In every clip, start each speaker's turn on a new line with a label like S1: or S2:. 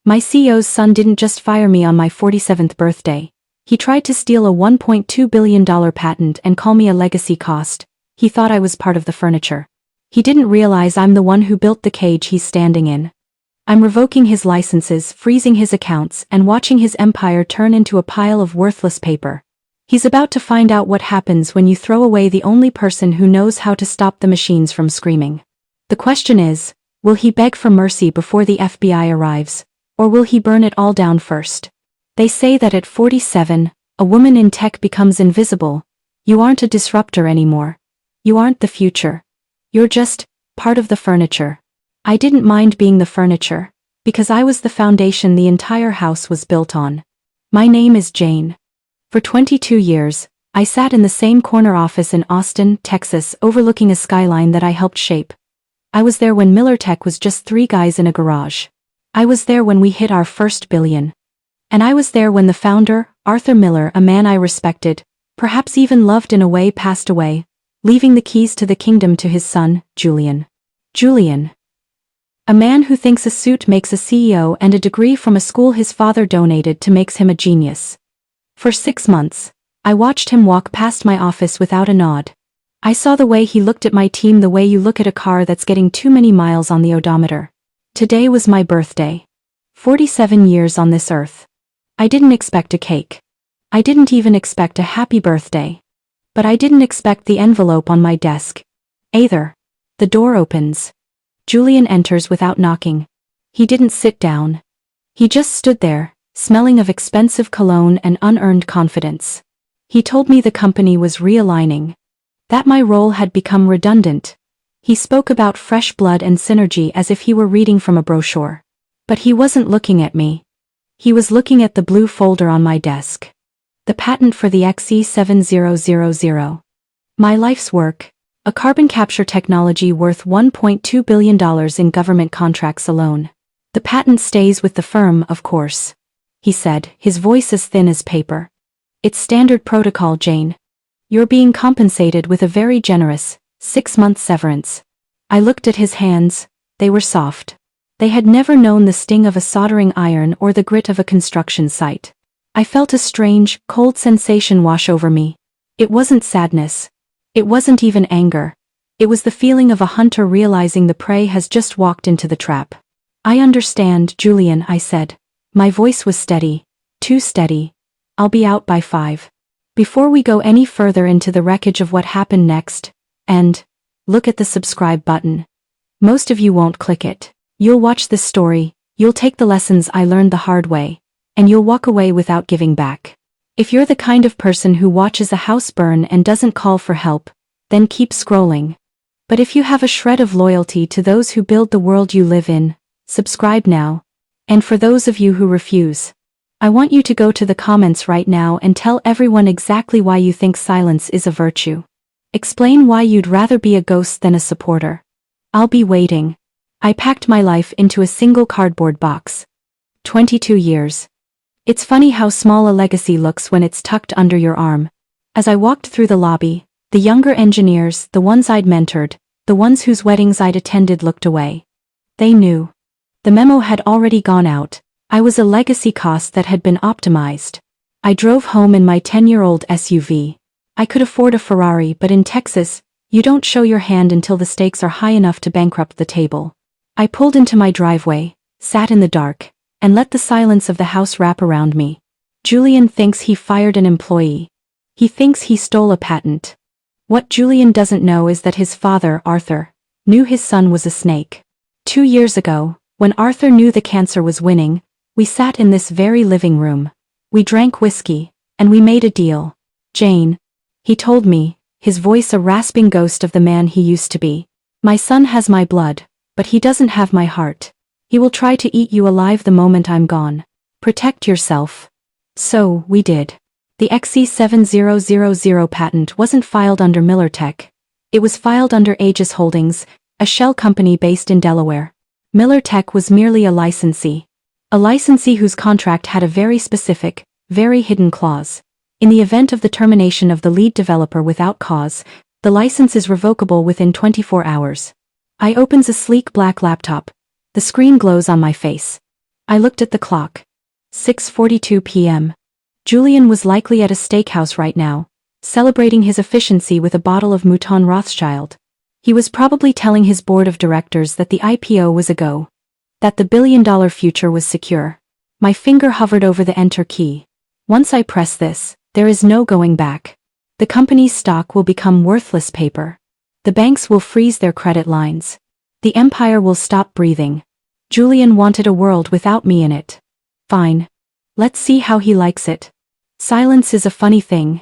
S1: My CEO's son didn't just fire me on my 47th birthday. He tried to steal a $1.2 billion patent and call me a legacy cost. He thought I was part of the furniture. He didn't realize I'm the one who built the cage he's standing in. I'm revoking his licenses, freezing his accounts, and watching his empire turn into a pile of worthless paper. He's about to find out what happens when you throw away the only person who knows how to stop the machines from screaming. The question is, will he beg for mercy before the FBI arrives, or will he burn it all down first? They say that at 47, a woman in tech becomes invisible. You aren't a disruptor anymore. You aren't the future. You're just part of the furniture. I didn't mind being the furniture, because I was the foundation the entire house was built on. My name is Jane. For 22 years, I sat in the same corner office in Austin, Texas, overlooking a skyline that I helped shape. I was there when Miller Tech was just 3 guys in a garage. I was there when we hit our first billion. And I was there when the founder, Arthur Miller, a man I respected, perhaps even loved in a way, passed away, leaving the keys to the kingdom to his son, Julian. Julian. A man who thinks a suit makes a CEO and a degree from a school his father donated to makes him a genius. For 6 months, I watched him walk past my office without a nod. I saw the way he looked at my team, the way you look at a car that's getting too many miles on the odometer. Today was my birthday. 47 years on this earth. I didn't expect a cake. I didn't even expect a happy birthday. But I didn't expect the envelope on my desk either. The door opens. Julian enters without knocking. He didn't sit down. He just stood there, smelling of expensive cologne and unearned confidence. He told me the company was realigning. That my role had become redundant. He spoke about fresh blood and synergy as if he were reading from a brochure. But he wasn't looking at me. He was looking at the blue folder on my desk. The patent for the XE7000. My life's work. A carbon capture technology worth $1.2 billion in government contracts alone. The patent stays with the firm, of course. He said, his voice as thin as paper. It's standard protocol, Jane. You're being compensated with a very generous 6-month severance. I looked at his hands. They were soft. They had never known the sting of a soldering iron or the grit of a construction site. I felt a strange, cold sensation wash over me. It wasn't sadness. It wasn't even anger. It was the feeling of a hunter realizing the prey has just walked into the trap. I understand, Julian, I said. My voice was steady. Too steady. I'll be out by 5. Before we go any further into the wreckage of what happened next, and look at the subscribe button. Most of you won't click it. You'll watch this story, you'll take the lessons I learned the hard way, and you'll walk away without giving back. If you're the kind of person who watches a house burn and doesn't call for help, then keep scrolling. But if you have a shred of loyalty to those who build the world you live in, subscribe now. And for those of you who refuse, I want you to go to the comments right now and tell everyone exactly why you think silence is a virtue. Explain why you'd rather be a ghost than a supporter. I'll be waiting. I packed my life into a single cardboard box. 22 years. It's funny how small a legacy looks when it's tucked under your arm. As I walked through the lobby, the younger engineers, the ones I'd mentored, the ones whose weddings I'd attended looked away. They knew. The memo had already gone out. I was a legacy cost that had been optimized. I drove home in my 10-year-old SUV. I could afford a Ferrari, but in Texas, you don't show your hand until the stakes are high enough to bankrupt the table. I pulled into my driveway, sat in the dark, and let the silence of the house wrap around me. Julian thinks he fired an employee. He thinks he stole a patent. What Julian doesn't know is that his father, Arthur, knew his son was a snake. 2 years ago, when Arthur knew the cancer was winning, we sat in this very living room. We drank whiskey, and we made a deal. Jane, he told me, his voice a rasping ghost of the man he used to be. My son has my blood, but he doesn't have my heart. He will try to eat you alive the moment I'm gone. Protect yourself. So, we did. The XE7000 patent wasn't filed under Miller Tech. It was filed under Aegis Holdings, a shell company based in Delaware. Miller Tech was merely a licensee. A licensee whose contract had a very specific, very hidden clause. In the event of the termination of the lead developer without cause, the license is revocable within 24 hours. I opens a sleek black laptop. The screen glows on my face. I looked at the clock. 6:42 p.m. Julian was likely at a steakhouse right now, celebrating his efficiency with a bottle of Mouton Rothschild. He was probably telling his board of directors that the IPO was a go, that the billion-dollar future was secure. My finger hovered over the enter key. Once I press this, there is no going back. The company's stock will become worthless paper. The banks will freeze their credit lines. The empire will stop breathing. Julian wanted a world without me in it. Fine. Let's see how he likes it. Silence is a funny thing.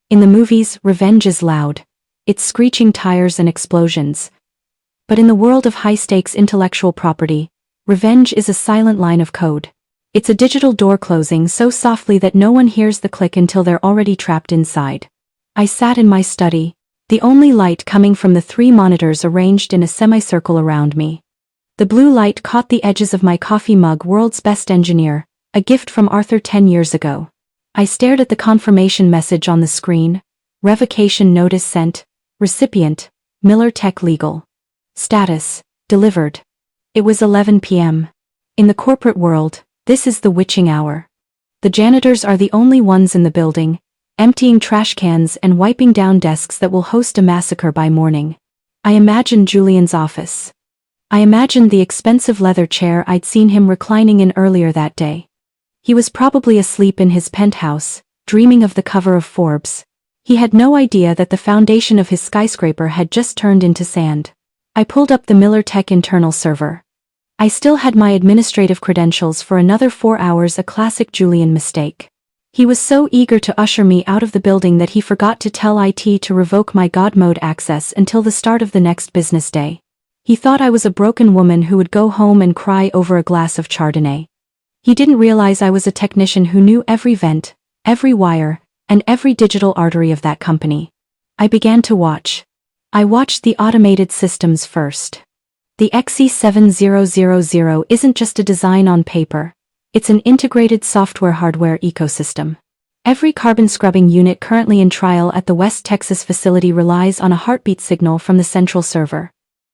S1: In the movies, revenge is loud. It's screeching tires and explosions. But in the world of high-stakes intellectual property, revenge is a silent line of code. It's a digital door closing so softly that no one hears the click until they're already trapped inside. I sat in my study, the only light coming from the 3 monitors arranged in a semicircle around me. The blue light caught the edges of my coffee mug, World's Best Engineer, a gift from Arthur 10 years ago. I stared at the confirmation message on the screen. Revocation notice sent. Recipient, Miller Tech Legal. Status, delivered. It was 11 p.m. In the corporate world, this is the witching hour. The janitors are the only ones in the building, emptying trash cans and wiping down desks that will host a massacre by morning. I imagined Julian's office. I imagined the expensive leather chair I'd seen him reclining in earlier that day. He was probably asleep in his penthouse, dreaming of the cover of Forbes. He had no idea that the foundation of his skyscraper had just turned into sand. I pulled up the Miller Tech internal server. I still had my administrative credentials for another 4 hours, a classic Julian mistake. He was so eager to usher me out of the building that he forgot to tell IT to revoke my God mode access until the start of the next business day. He thought I was a broken woman who would go home and cry over a glass of Chardonnay. He didn't realize I was a technician who knew every vent, every wire, and every digital artery of that company. I began to watch. I watched the automated systems first. The XE7000 isn't just a design on paper. It's an integrated software-hardware ecosystem. Every carbon-scrubbing unit currently in trial at the West Texas facility relies on a heartbeat signal from the central server.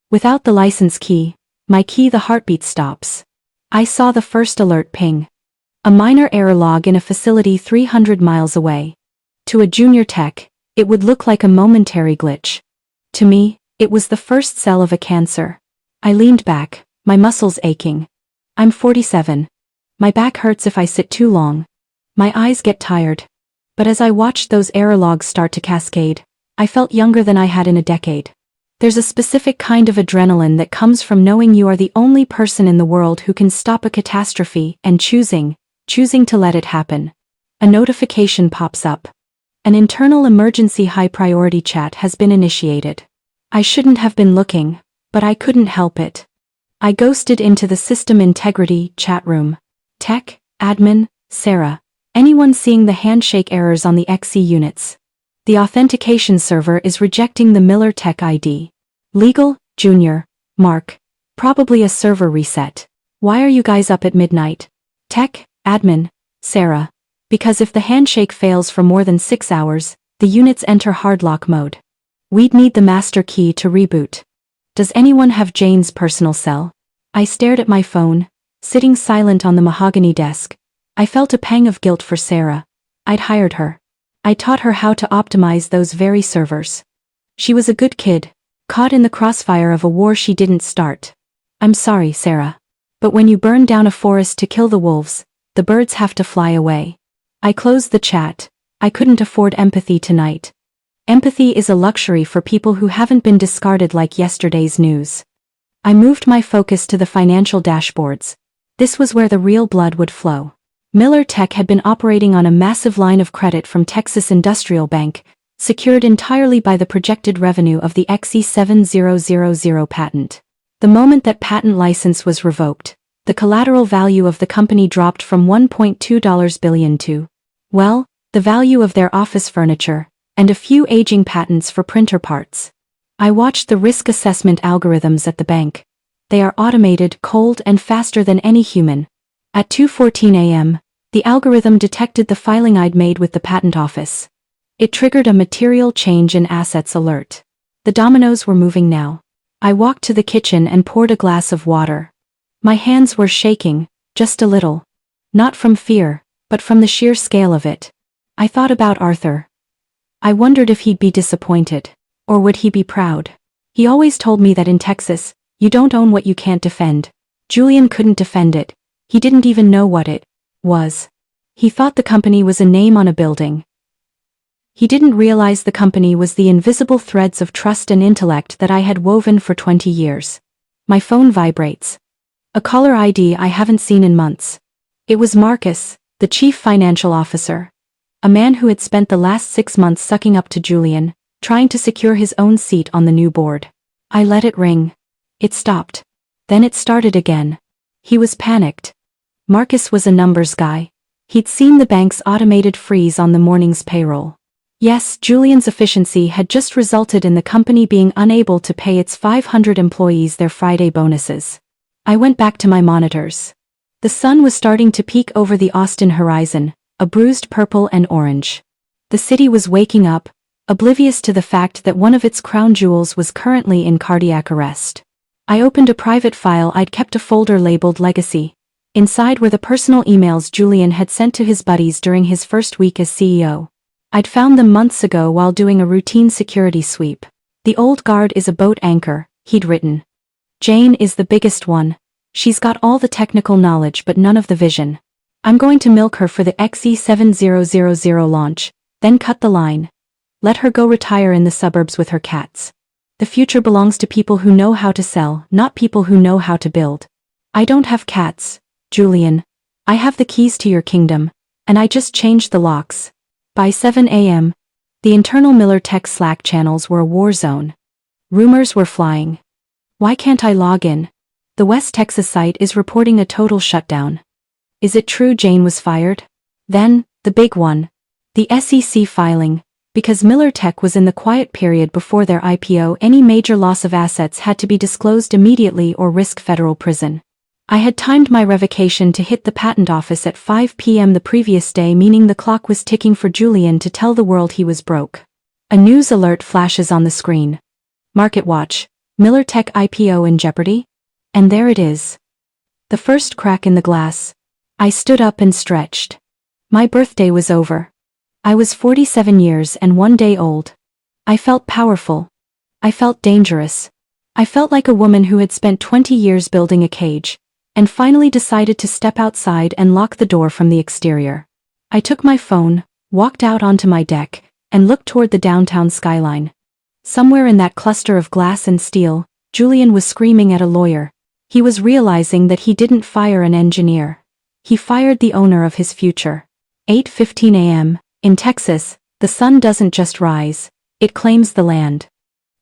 S1: Without the license key, my key, the heartbeat stops. I saw the first alert ping. A minor error log in a facility 300 miles away. To a junior tech, it would look like a momentary glitch. To me, it was the first cell of a cancer. I leaned back, my muscles aching. I'm 47. My back hurts if I sit too long. My eyes get tired. But as I watched those error logs start to cascade, I felt younger than I had in a decade. There's a specific kind of adrenaline that comes from knowing you are the only person in the world who can stop a catastrophe and choosing to let it happen. A notification pops up. An internal emergency high-priority chat has been initiated. I shouldn't have been looking, but I couldn't help it. I ghosted into the system integrity chat room. Tech, admin, Sarah, anyone seeing the handshake errors on the XE units? The authentication server is rejecting the Miller Tech ID. Legal, Junior, Mark, probably a server reset. Why are you guys up at midnight? Tech, admin, Sarah. Because if the handshake fails for more than 6 hours, the units enter hardlock mode. We'd need the master key to reboot. Does anyone have Jane's personal cell? I stared at my phone, sitting silent on the mahogany desk. I felt a pang of guilt for Sarah. I'd hired her. I taught her how to optimize those very servers. She was a good kid, caught in the crossfire of a war she didn't start. I'm sorry, Sarah. But when you burn down a forest to kill the wolves, the birds have to fly away. I closed the chat. I couldn't afford empathy tonight. Empathy is a luxury for people who haven't been discarded like yesterday's news. I moved my focus to the financial dashboards. This was where the real blood would flow. Miller Tech had been operating on a massive line of credit from Texas Industrial Bank, secured entirely by the projected revenue of the XE7000 patent. The moment that patent license was revoked, the collateral value of the company dropped from $1.2 billion to, well, the value of their office furniture, and a few aging patents for printer parts. I watched the risk assessment algorithms at the bank. They are automated, cold, and faster than any human. At 2:14 a.m., the algorithm detected the filing I'd made with the patent office. It triggered a material change in assets alert. The dominoes were moving now. I walked to the kitchen and poured a glass of water. My hands were shaking, Just a little. Not from fear, but from the sheer scale of it. I thought about Arthur. I wondered if he'd be disappointed. Or would he be proud? He always told me that in Texas, you don't own what you can't defend. Julian couldn't defend it. He didn't even know what it was. He thought the company was a name on a building. He didn't realize the company was the invisible threads of trust and intellect that I had woven for 20 years. My phone vibrates. A caller ID I haven't seen in months. It was Marcus, the chief financial officer. A man who had spent the last 6 months sucking up to Julian, trying to secure his own seat on the new board. I let it ring. It stopped. Then it started again. He was panicked. Marcus was a numbers guy. He'd seen the bank's automated freeze on the morning's payroll. Yes, Julian's efficiency had just resulted in the company being unable to pay its 500 employees their Friday bonuses. I went back to my monitors. The sun was starting to peek over the Austin horizon, a bruised purple and orange. The city was waking up, oblivious to the fact that one of its crown jewels was currently in cardiac arrest. I opened a private file I'd kept, a folder labeled Legacy. Inside were the personal emails Julian had sent to his buddies during his first week as CEO. I'd found them months ago while doing a routine security sweep. The old guard is a boat anchor, he'd written. Jane is the biggest one. She's got all the technical knowledge but none of the vision. I'm going to milk her for the XE7000 launch, then cut the line. Let her go retire in the suburbs with her cats. The future belongs to people who know how to sell, not people who know how to build. I don't have cats, Julian. I have the keys to your kingdom, and I just changed the locks. By 7 a.m., the internal Miller Tech Slack channels were a war zone. Rumors were flying. Why can't I log in? The West Texas site is reporting a total shutdown. Is it true Jane was fired? Then, the big one. The SEC filing. Because Miller Tech was in the quiet period before their IPO, any major loss of assets had to be disclosed immediately or risk federal prison. I had timed my revocation to hit the patent office at 5 p.m. the previous day, meaning the clock was ticking for Julian to tell the world he was broke. A news alert flashes on the screen. Market Watch, Miller Tech IPO in jeopardy? And there it is. The first crack in the glass. I stood up and stretched. My birthday was over. I was 47 years and 1 day old. I felt powerful. I felt dangerous. I felt like a woman who had spent 20 years building a cage, and finally decided to step outside and lock the door from the exterior. I took my phone, walked out onto my deck, and looked toward the downtown skyline. Somewhere in that cluster of glass and steel, Julian was screaming at a lawyer. He was realizing that he didn't fire an engineer. He fired the owner of his future. 8:15 a.m. In Texas, the sun doesn't just rise, it claims the land.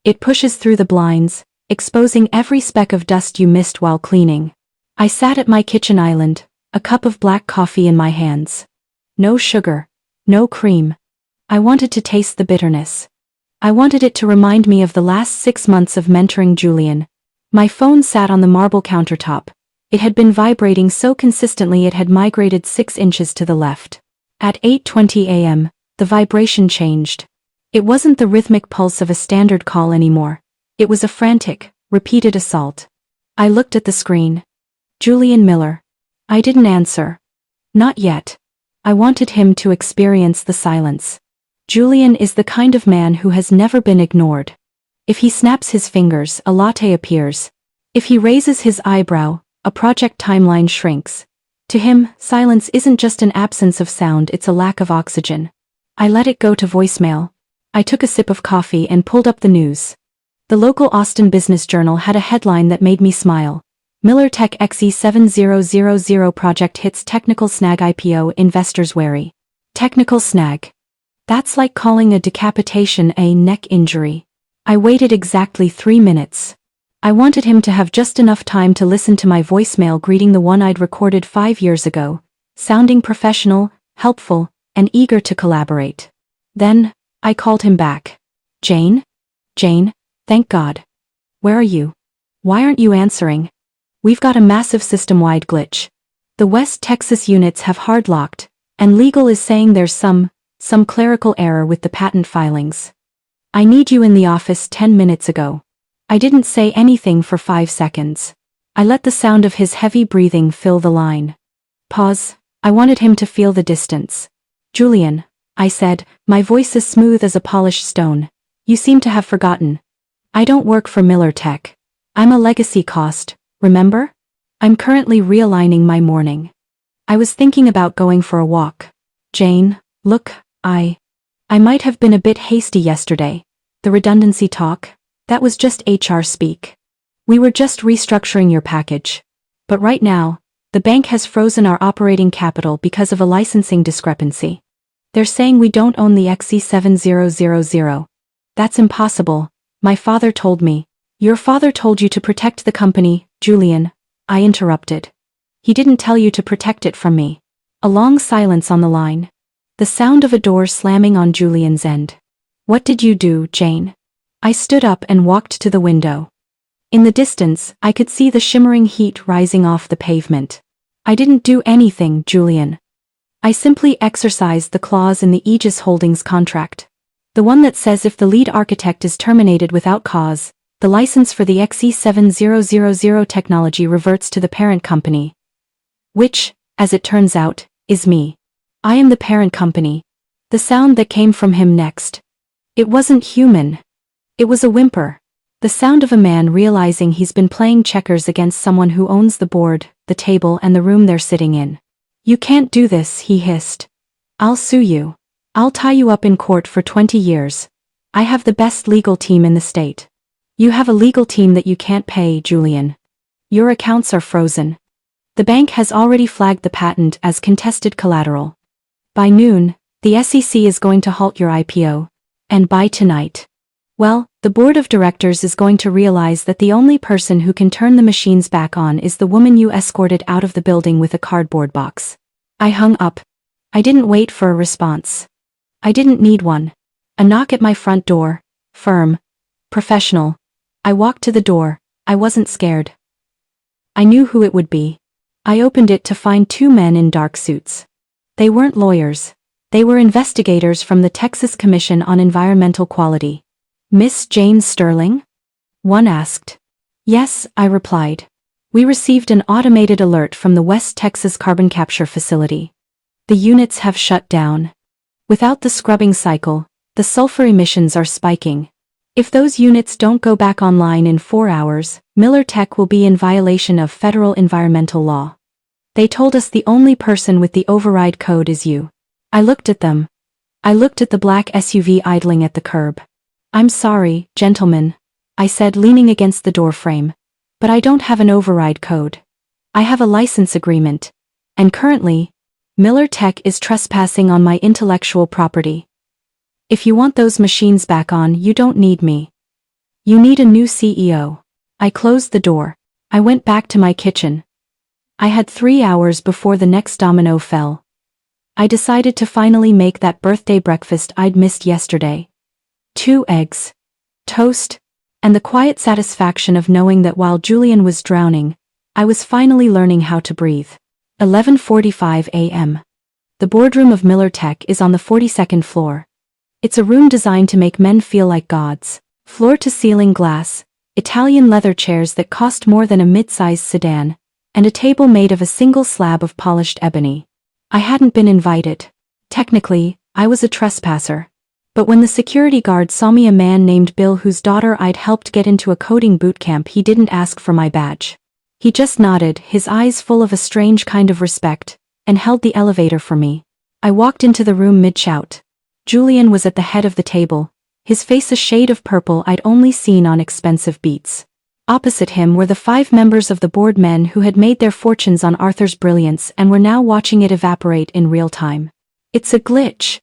S1: It pushes through the blinds, exposing every speck of dust you missed while cleaning. I sat at my kitchen island, a cup of black coffee in my hands. No sugar, no cream. I wanted to taste the bitterness. I wanted it to remind me of the last 6 months of mentoring Julian. My phone sat on the marble countertop. It had been vibrating so consistently it had migrated 6 inches to the left. At 8:20 a.m., the vibration changed. It wasn't the rhythmic pulse of a standard call anymore. It was a frantic, repeated assault. I looked at the screen. Julian Miller. I didn't answer. Not yet. I wanted him to experience the silence. Julian is the kind of man who has never been ignored. If he snaps his fingers, a latte appears. If he raises his eyebrow, a project timeline shrinks. To him, silence isn't just an absence of sound, it's a lack of oxygen. I let it go to voicemail. I took a sip of coffee and pulled up the news. The local Austin Business Journal had a headline that made me smile. Miller Tech XE7000 project hits technical snag, IPO investors wary. Technical snag. That's like calling a decapitation a neck injury. I waited exactly 3 minutes. I wanted him to have just enough time to listen to my voicemail greeting, the one I'd recorded 5 years ago, sounding professional, helpful, and eager to collaborate. Then, I called him back. Jane? Jane, thank God. Where are you? Why aren't you answering? We've got a massive system-wide glitch. The West Texas units have hard-locked, and legal is saying there's some clerical error with the patent filings. I need you in the office 10 minutes ago. I didn't say anything for 5 seconds. I let the sound of his heavy breathing fill the line. Pause. I wanted him to feel the distance. Julian, I said, my voice as smooth as a polished stone. You seem to have forgotten. I don't work for Miller Tech. I'm a legacy cost, remember? I'm currently realigning my morning. I was thinking about going for a walk. Jane, look, I might have been a bit hasty yesterday. The redundancy talk, that was just HR speak. We were just restructuring your package. But right now, the bank has frozen our operating capital because of a licensing discrepancy. They're saying we don't own the XC7000. That's impossible, my father told me. Your father told you to protect the company, Julian, I interrupted. He didn't tell you to protect it from me. A long silence on the line. The sound of a door slamming on Julian's end. What did you do, Jane? I stood up and walked to the window. In the distance, I could see the shimmering heat rising off the pavement. I didn't do anything, Julian. I simply exercised the clause in the Aegis Holdings contract. The one that says if the lead architect is terminated without cause, the license for the XE7000 technology reverts to the parent company. Which, as it turns out, is me. I am the parent company. The sound that came from him next. It wasn't human. It was a whimper. The sound of a man realizing he's been playing checkers against someone who owns the board, the table and the room they're sitting in. You can't do this, he hissed. I'll sue you. I'll tie you up in court for 20 years. I have the best legal team in the state. You have a legal team that you can't pay, Julian. Your accounts are frozen. The bank has already flagged the patent as contested collateral. By noon, the SEC is going to halt your IPO. And by tonight, well, the board of directors is going to realize that the only person who can turn the machines back on is the woman you escorted out of the building with a cardboard box. I hung up. I didn't wait for a response. I didn't need one. A knock at my front door. Firm. Professional. I walked to the door. I wasn't scared. I knew who it would be. I opened it to find two men in dark suits. They weren't lawyers. They were investigators from the Texas Commission on Environmental Quality. Miss Jane Sterling? One asked. Yes, I replied. We received an automated alert from the West Texas Carbon Capture Facility. The units have shut down. Without the scrubbing cycle, the sulfur emissions are spiking. If those units don't go back online in 4 hours, Miller Tech will be in violation of federal environmental law. They told us the only person with the override code is you. I looked at them. I looked at the black SUV idling at the curb. I'm sorry, gentlemen, I said leaning against the door frame, but I don't have an override code. I have a license agreement. And currently, Miller Tech is trespassing on my intellectual property. If you want those machines back on, you don't need me. You need a new CEO. I closed the door. I went back to my kitchen. I had 3 hours before the next domino fell. I decided to finally make that birthday breakfast I'd missed yesterday. 2 eggs, toast, and the quiet satisfaction of knowing that while Julian was drowning, I was finally learning how to breathe. 11:45 a.m. The boardroom of Miller Tech is on the 42nd floor. It's a room designed to make men feel like gods. Floor-to-ceiling glass, Italian leather chairs that cost more than a mid-sized sedan, and a table made of a single slab of polished ebony. I hadn't been invited. Technically, I was a trespasser. But when the security guard saw me, a man named Bill whose daughter I'd helped get into a coding boot camp, he didn't ask for my badge. He just nodded, his eyes full of a strange kind of respect, and held the elevator for me. I walked into the room mid-shout. Julian was at the head of the table, his face a shade of purple I'd only seen on expensive beats. Opposite him were the 5 members of the board, men who had made their fortunes on Arthur's brilliance and were now watching it evaporate in real time. It's a glitch.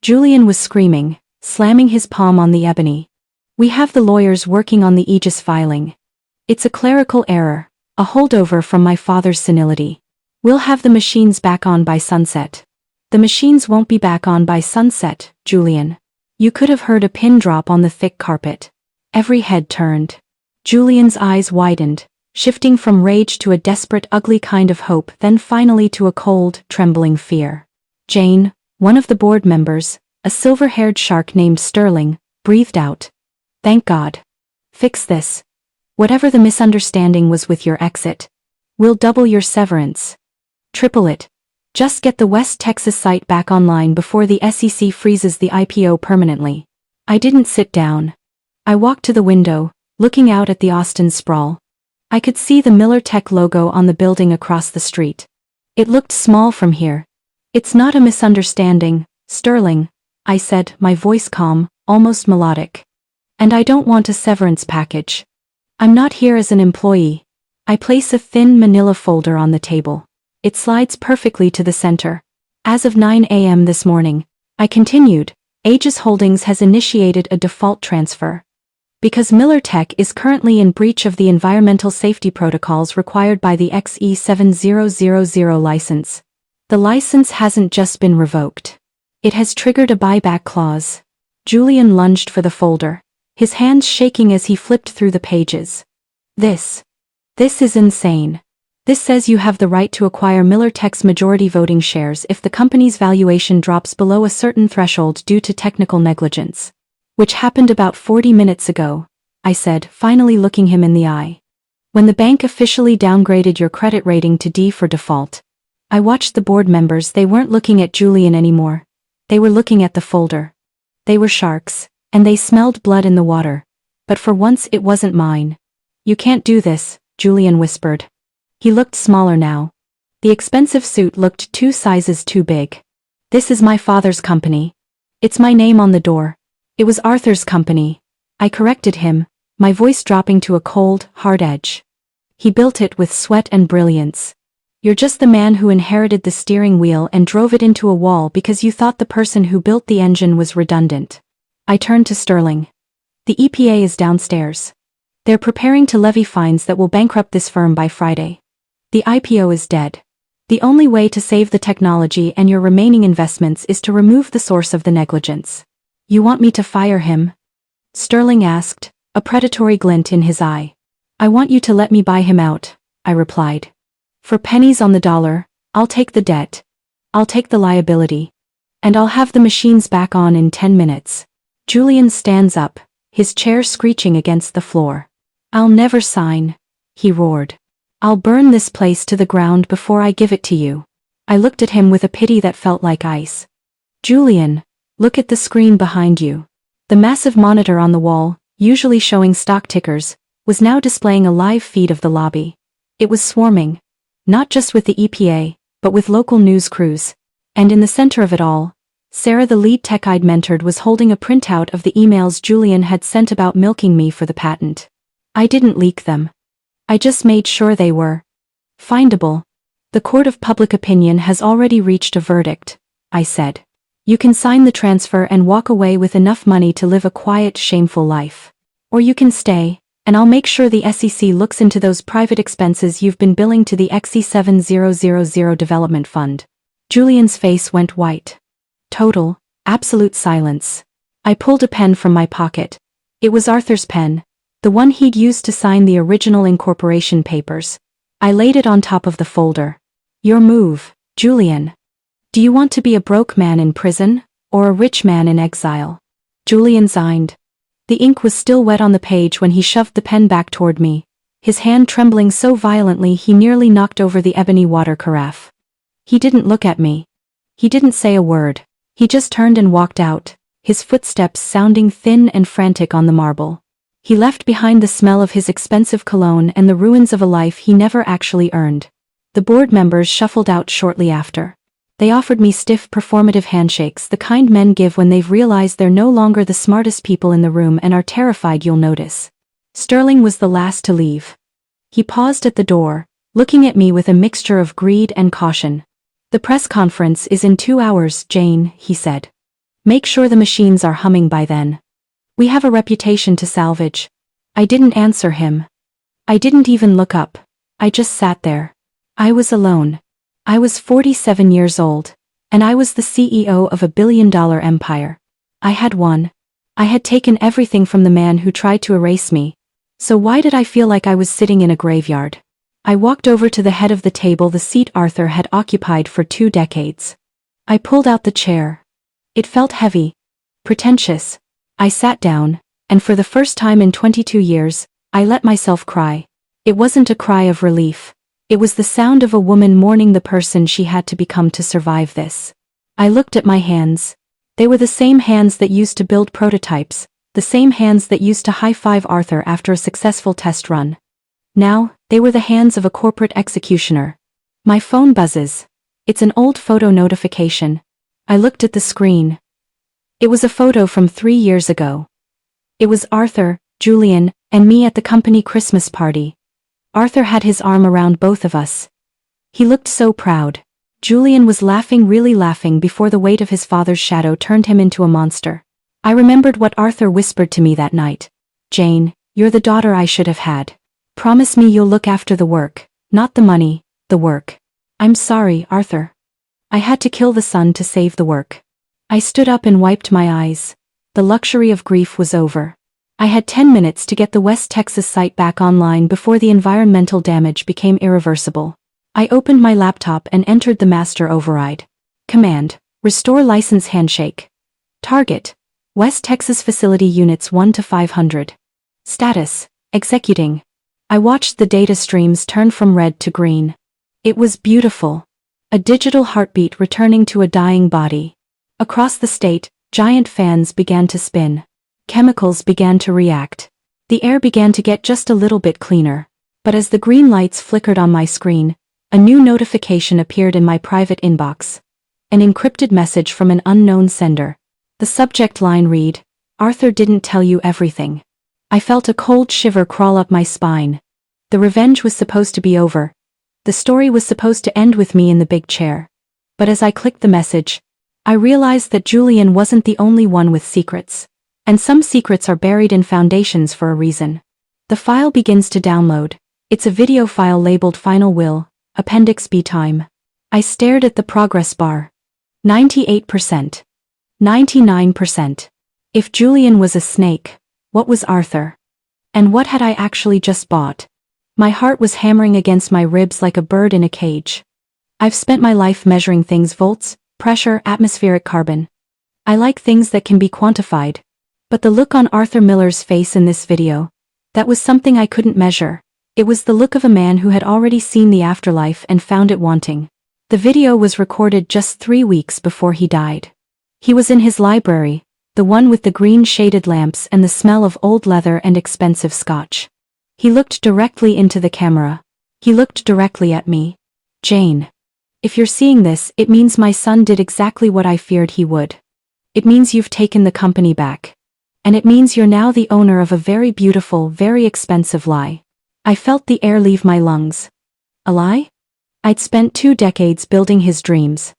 S1: Julian was screaming, slamming his palm on the ebony. We have the lawyers working on the Aegis filing. It's a clerical error, a holdover from my father's senility. We'll have the machines back on by sunset. The machines won't be back on by sunset, Julian. You could have heard a pin drop on the thick carpet. Every head turned. Julian's eyes widened, shifting from rage to a desperate, ugly kind of hope, then finally to a cold, trembling fear. Jane, one of the board members, a silver-haired shark named Sterling, breathed out. Thank God. Fix this. Whatever the misunderstanding was with your exit. We'll double your severance. Triple it, Just get the West Texas site back online before the SEC freezes the IPO permanently. I didn't sit down. I walked to the window, looking out at the Austin sprawl. I could see the Miller Tech logo on the building across the street. It looked small from here. It's not a misunderstanding, Sterling, I said, my voice calm, almost melodic. And I don't want a severance package. I'm not here as an employee. I place a thin manila folder on the table. It slides perfectly to the center. As of 9 a.m. this morning, I continued, Aegis Holdings has initiated a default transfer. Because Miller Tech is currently in breach of the environmental safety protocols required by the XE7000 license. The license hasn't just been revoked. It has triggered a buyback clause. Julian lunged for the folder, his hands shaking as he flipped through the pages. This is insane. This says you have the right to acquire Miller Tech's majority voting shares if the company's valuation drops below a certain threshold due to technical negligence. Which happened about 40 minutes ago, I said, finally looking him in the eye. When the bank officially downgraded your credit rating to D for default. I watched the board members. They weren't looking at Julian anymore. They were looking at the folder. They were sharks, and they smelled blood in the water. But for once it wasn't mine. You can't do this, Julian whispered. He looked smaller now. The expensive suit looked 2 sizes too big. This is my father's company. It's my name on the door. It was Arthur's company. I corrected him, my voice dropping to a cold, hard edge. He built it with sweat and brilliance. You're just the man who inherited the steering wheel and drove it into a wall because you thought the person who built the engine was redundant. I turned to Sterling. The EPA is downstairs. They're preparing to levy fines that will bankrupt this firm by Friday. The IPO is dead. The only way to save the technology and your remaining investments is to remove the source of the negligence. You want me to fire him? Sterling asked, a predatory glint in his eye. I want you to let me buy him out, I replied. For pennies on the dollar, I'll take the debt. I'll take the liability. And I'll have the machines back on in 10 minutes. Julian stands up, his chair screeching against the floor. I'll never sign, he roared. I'll burn this place to the ground before I give it to you. I looked at him with a pity that felt like ice. Julian, look at the screen behind you. The massive monitor on the wall, usually showing stock tickers, was now displaying a live feed of the lobby. It was swarming. Not just with the EPA, but with local news crews. And in the center of it all, Sarah, the lead tech I'd mentored, was holding a printout of the emails Julian had sent about milking me for the patent. I didn't leak them. I just made sure they were findable. The court of public opinion has already reached a verdict, I said. You can sign the transfer and walk away with enough money to live a quiet, shameful life. Or you can stay, and I'll make sure the SEC looks into those private expenses you've been billing to the XE7000 Development Fund. Julian's face went white. Total, absolute silence. I pulled a pen from my pocket. It was Arthur's pen, the one he'd used to sign the original incorporation papers. I laid it on top of the folder. Your move, Julian. Do you want to be a broke man in prison, or a rich man in exile? Julian signed. The ink was still wet on the page when he shoved the pen back toward me, his hand trembling so violently he nearly knocked over the ebony water carafe. He didn't look at me. He didn't say a word. He just turned and walked out, his footsteps sounding thin and frantic on the marble. He left behind the smell of his expensive cologne and the ruins of a life he never actually earned. The board members shuffled out shortly after. They offered me stiff performative handshakes, the kind men give when they've realized they're no longer the smartest people in the room and are terrified you'll notice. Sterling was the last to leave. He paused at the door, looking at me with a mixture of greed and caution. The press conference is in 2 hours, Jane, he said. Make sure the machines are humming by then. We have a reputation to salvage. I didn't answer him. I didn't even look up. I just sat there. I was alone. I was 47 years old, and I was the CEO of a billion-dollar empire. I had won. I had taken everything from the man who tried to erase me. So why did I feel like I was sitting in a graveyard? I walked over to the head of the table, the seat Arthur had occupied for 2 decades. I pulled out the chair. It felt heavy, pretentious. I sat down, and for the first time in 22 years, I let myself cry. It wasn't a cry of relief. It was the sound of a woman mourning the person she had to become to survive this. I looked at my hands. They were the same hands that used to build prototypes, the same hands that used to high-five Arthur after a successful test run. Now, they were the hands of a corporate executioner. My phone buzzes. It's an old photo notification. I looked at the screen. It was a photo from 3 years ago. It was Arthur, Julian, and me at the company Christmas party. Arthur had his arm around both of us. He looked so proud. Julian was laughing, really laughing, before the weight of his father's shadow turned him into a monster. I remembered what Arthur whispered to me that night. "Jane, you're the daughter I should have had. Promise me you'll look after the work, not the money, the work." "I'm sorry, Arthur. I had to kill the son to save the work." I stood up and wiped my eyes. The luxury of grief was over. I had 10 minutes to get the West Texas site back online before the environmental damage became irreversible. I opened my laptop and entered the master override. Command: Restore license handshake. Target: West Texas facility units 1 to 500. Status: Executing. I watched the data streams turn from red to green. It was beautiful. A digital heartbeat returning to a dying body. Across the state, giant fans began to spin. Chemicals began to react. The air began to get just a little bit cleaner. But as the green lights flickered on my screen, a new notification appeared in my private inbox. An encrypted message from an unknown sender. The subject line read, "Arthur didn't tell you everything." I felt a cold shiver crawl up my spine. The revenge was supposed to be over. The story was supposed to end with me in the big chair. But as I clicked the message, I realized that Julian wasn't the only one with secrets. And some secrets are buried in foundations for a reason. The file begins to download. It's a video file labeled Final Will, Appendix B time. I stared at the progress bar. 98%. 99%. If Julian was a snake, what was Arthur? And what had I actually just bought? My heart was hammering against my ribs like a bird in a cage. I've spent my life measuring things: volts, pressure, atmospheric carbon. I like things that can be quantified. But the look on Arthur Miller's face in this video, that was something I couldn't measure. It was the look of a man who had already seen the afterlife and found it wanting. The video was recorded just 3 weeks before he died. He was in his library, the one with the green shaded lamps and the smell of old leather and expensive scotch. He looked directly into the camera. He looked directly at me. "Jane. If you're seeing this, it means my son did exactly what I feared he would. It means you've taken the company back. And it means you're now the owner of a very beautiful, very expensive lie." I felt the air leave my lungs. A lie? I'd spent 2 decades building his dreams.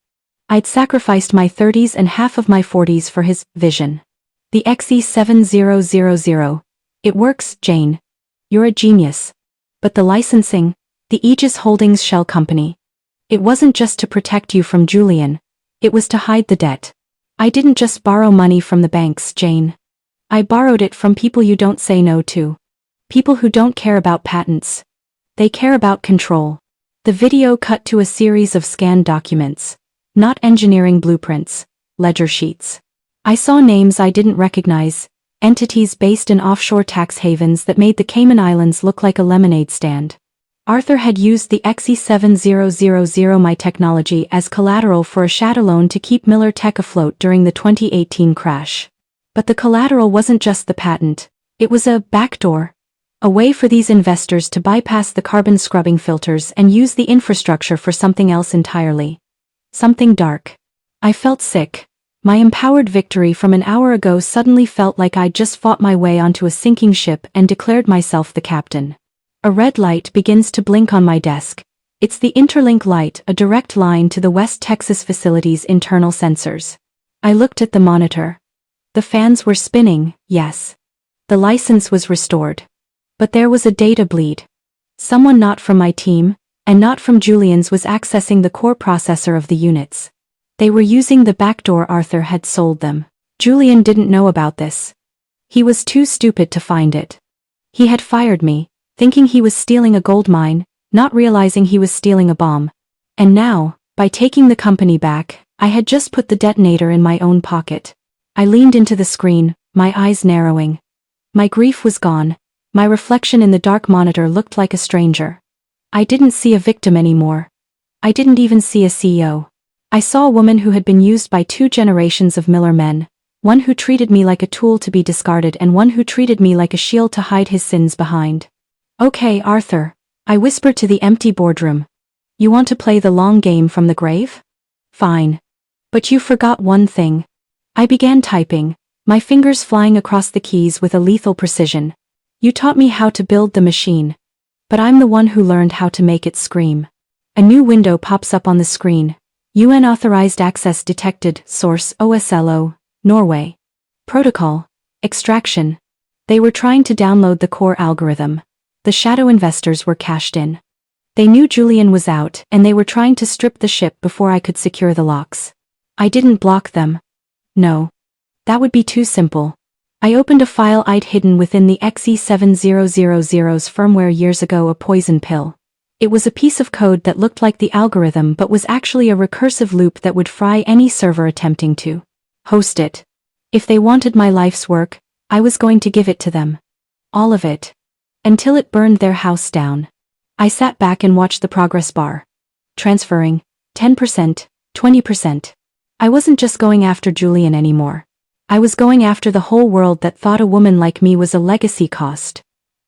S1: I'd sacrificed my 30s and half of my 40s for his vision. The XE7000. It works, Jane. You're a genius. But the licensing, the Aegis Holdings shell company. It wasn't just to protect you from Julian. It was to hide the debt. I didn't just borrow money from the banks, Jane. I borrowed it from people you don't say no to. People who don't care about patents. They care about control. The video cut to a series of scanned documents. Not engineering blueprints, ledger sheets. I saw names I didn't recognize, entities based in offshore tax havens that made the Cayman Islands look like a lemonade stand. Arthur had used the XE7000 my technology as collateral for a shadow loan to keep Miller Tech afloat during the 2018 crash. But the collateral wasn't just the patent. It was a backdoor. A way for these investors to bypass the carbon scrubbing filters and use the infrastructure for something else entirely. Something dark. I felt sick. My empowered victory from an hour ago suddenly felt like I'd just fought my way onto a sinking ship and declared myself the captain. A red light begins to blink on my desk. It's the Interlink light, a direct line to the West Texas facility's internal sensors. I looked at the monitor. The fans were spinning, yes. The license was restored. But there was a data bleed. Someone not from my team, and not from Julian's, was accessing the core processor of the units. They were using the backdoor Arthur had sold them. Julian didn't know about this. He was too stupid to find it. He had fired me, thinking he was stealing a gold mine, not realizing he was stealing a bomb. And now, by taking the company back, I had just put the detonator in my own pocket. I leaned into the screen, my eyes narrowing. My grief was gone. My reflection in the dark monitor looked like a stranger. I didn't see a victim anymore. I didn't even see a CEO. I saw a woman who had been used by 2 generations of Miller men, one who treated me like a tool to be discarded and one who treated me like a shield to hide his sins behind. Okay, Arthur, I whispered to the empty boardroom. You want to play the long game from the grave? Fine. But you forgot one thing. I began typing, my fingers flying across the keys with a lethal precision. You taught me how to build the machine. But I'm the one who learned how to make it scream. A new window pops up on the screen. UN authorized access detected, source OSLO, Norway. Protocol, extraction. They were trying to download the core algorithm. The shadow investors were cashed in. They knew Julian was out and they were trying to strip the ship before I could secure the locks. I didn't block them. No. That would be too simple. I opened a file I'd hidden within the XE7000's firmware years ago, a poison pill. It was a piece of code that looked like the algorithm but was actually a recursive loop that would fry any server attempting to host it. If they wanted my life's work, I was going to give it to them. All of it. Until it burned their house down. I sat back and watched the progress bar. Transferring. 10%, 20%. I wasn't just going after Julian anymore. I was going after the whole world that thought a woman like me was a legacy cost.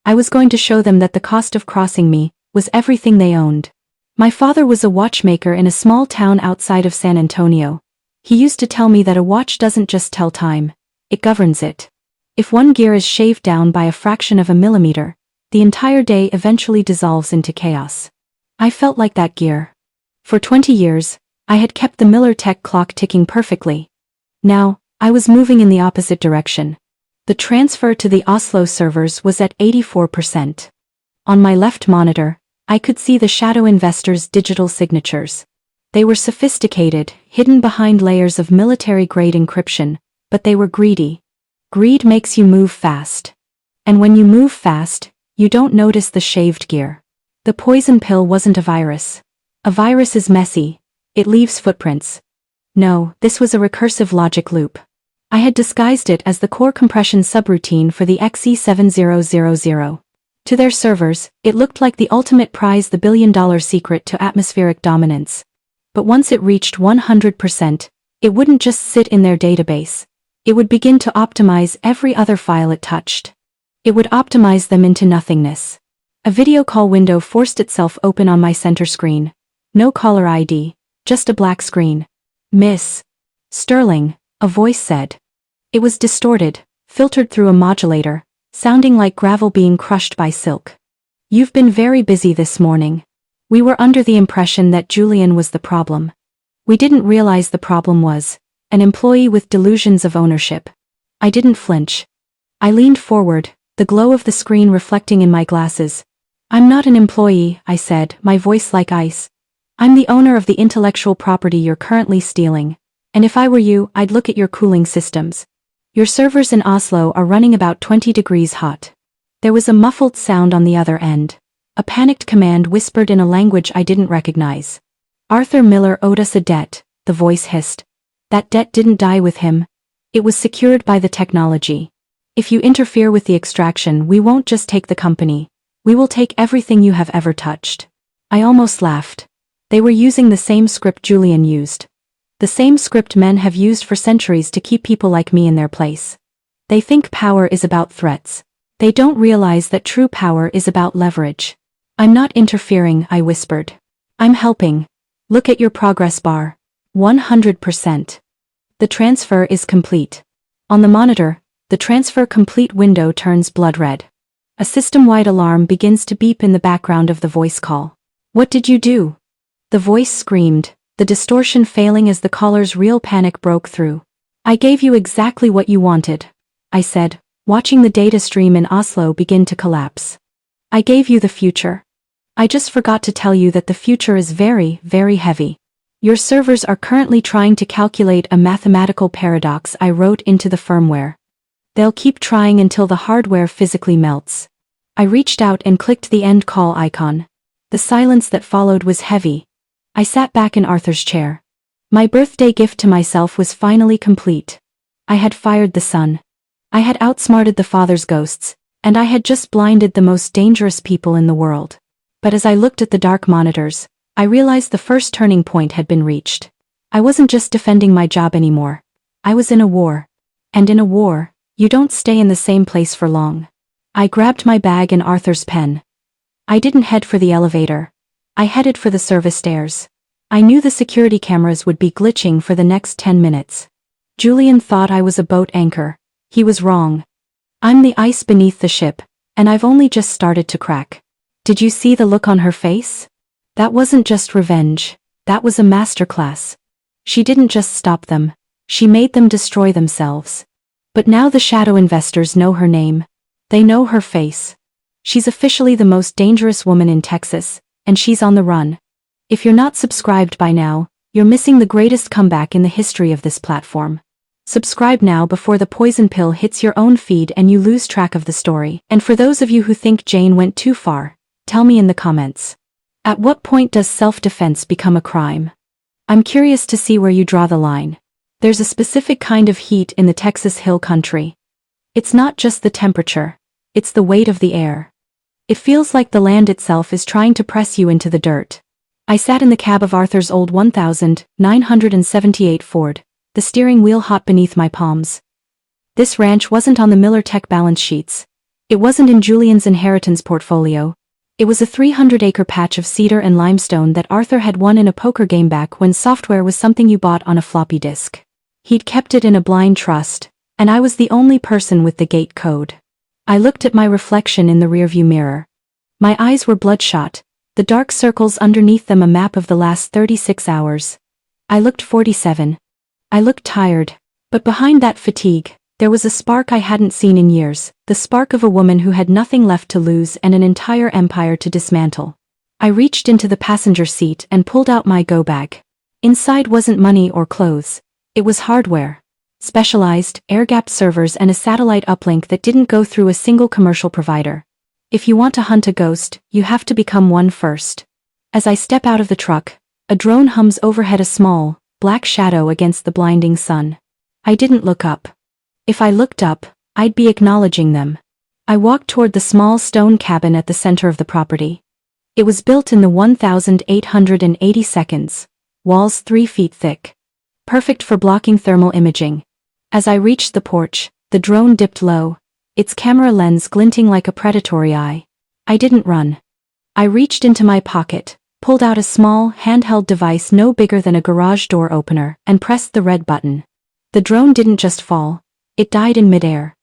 S1: I was going to show them that the cost of crossing me was everything they owned. My father was a watchmaker in a small town outside of San Antonio. He used to tell me that a watch doesn't just tell time, it governs it. If one gear is shaved down by a fraction of a millimeter, the entire day eventually dissolves into chaos. I felt like that gear. For 20 years, I had kept the Miller Tech clock ticking perfectly. Now, I was moving in the opposite direction. The transfer to the Oslo servers was at 84%. On my left monitor, I could see the shadow investors' digital signatures. They were sophisticated, hidden behind layers of military-grade encryption, but they were greedy. Greed makes you move fast. And when you move fast, you don't notice the shaved gear. The poison pill wasn't a virus. A virus is messy. It leaves footprints. No, this was a recursive logic loop. I had disguised it as the core compression subroutine for the XE7000. To their servers, it looked like the ultimate prize, the billion-dollar secret to atmospheric dominance. But once it reached 100%, it wouldn't just sit in their database. It would begin to optimize every other file it touched. It would optimize them into nothingness. A video call window forced itself open on my center screen. No caller ID, just a black screen. Miss Sterling, a voice said. It was distorted, filtered through a modulator, sounding like gravel being crushed by silk. You've been very busy this morning. We were under the impression that Julian was the problem. We didn't realize the problem was an employee with delusions of ownership. I didn't flinch. I leaned forward, the glow of the screen reflecting in my glasses. I'm not an employee, I said, my voice like ice. I'm the owner of the intellectual property you're currently stealing. And if I were you, I'd look at your cooling systems. Your servers in Oslo are running about 20 degrees hot. There was a muffled sound on the other end. A panicked command whispered in a language I didn't recognize. Arthur Miller owed us a debt, the voice hissed. That debt didn't die with him. It was secured by the technology. If you interfere with the extraction, we won't just take the company. We will take everything you have ever touched. I almost laughed. They were using the same script Julian used. The same script men have used for centuries to keep people like me in their place. They think power is about threats. They don't realize that true power is about leverage. I'm not interfering, I whispered. I'm helping. Look at your progress bar. 100%. The transfer is complete. On the monitor, the transfer complete window turns blood red. A system-wide alarm begins to beep in the background of the voice call. What did you do? The voice screamed, the distortion failing as the caller's real panic broke through. I gave you exactly what you wanted, I said, watching the data stream in Oslo begin to collapse. I gave you the future. I just forgot to tell you that the future is very, very heavy. Your servers are currently trying to calculate a mathematical paradox I wrote into the firmware. They'll keep trying until the hardware physically melts. I reached out and clicked the end call icon. The silence that followed was heavy. I sat back in Arthur's chair. My birthday gift to myself was finally complete. I had fired the son. I had outsmarted the father's ghosts, and I had just blinded the most dangerous people in the world. But as I looked at the dark monitors, I realized the first turning point had been reached. I wasn't just defending my job anymore. I was in a war. And in a war, you don't stay in the same place for long. I grabbed my bag and Arthur's pen. I didn't head for the elevator. I headed for the service stairs. I knew the security cameras would be glitching for the next 10 minutes. Julian thought I was a boat anchor. He was wrong. I'm the ice beneath the ship, and I've only just started to crack. Did you see the look on her face? That wasn't just revenge. That was a masterclass. She didn't just stop them. She made them destroy themselves. But now the shadow investors know her name. They know her face. She's officially the most dangerous woman in Texas, and she's on the run. If you're not subscribed by now, you're missing the greatest comeback in the history of this platform. Subscribe now before the poison pill hits your own feed and you lose track of the story. And for those of you who think Jane went too far, tell me in the comments. At what point does self-defense become a crime? I'm curious to see where you draw the line. There's a specific kind of heat in the Texas Hill Country. It's not just the temperature, it's the weight of the air. It feels like the land itself is trying to press you into the dirt. I sat in the cab of Arthur's old 1978 Ford, the steering wheel hot beneath my palms. This ranch wasn't on the Miller Tech balance sheets. It wasn't in Julian's inheritance portfolio. It was a 300-acre patch of cedar and limestone that Arthur had won in a poker game back when software was something you bought on a floppy disk. He'd kept it in a blind trust, and I was the only person with the gate code. I looked at my reflection in the rearview mirror. My eyes were bloodshot, the dark circles underneath them a map of the last 36 hours. I looked 47. I looked tired, but behind that fatigue, there was a spark I hadn't seen in years, the spark of a woman who had nothing left to lose and an entire empire to dismantle. I reached into the passenger seat and pulled out my go bag. Inside wasn't money or clothes. It was hardware. Specialized, air-gapped servers and a satellite uplink that didn't go through a single commercial provider. If you want to hunt a ghost, you have to become one first. As I step out of the truck, a drone hums overhead, a small, black shadow against the blinding sun. I didn't look up. If I looked up, I'd be acknowledging them. I walked toward the small stone cabin at the center of the property. It was built in the 1880 seconds, walls 3 feet thick. Perfect for blocking thermal imaging. As I reached the porch, the drone dipped low, its camera lens glinting like a predatory eye. I didn't run. I reached into my pocket, pulled out a small, handheld device no bigger than a garage door opener, and pressed the red button. The drone didn't just fall. It died in midair.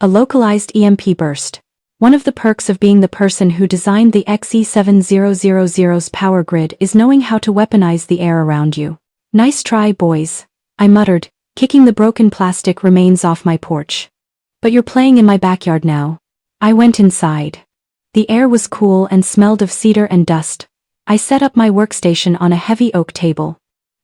S1: A localized EMP burst. One of the perks of being the person who designed the XE7000's power grid is knowing how to weaponize the air around you. Nice try, boys, I muttered, kicking the broken plastic remains off my porch. But you're playing in my backyard now. I went inside. The air was cool and smelled of cedar and dust. I set up my workstation on a heavy oak table.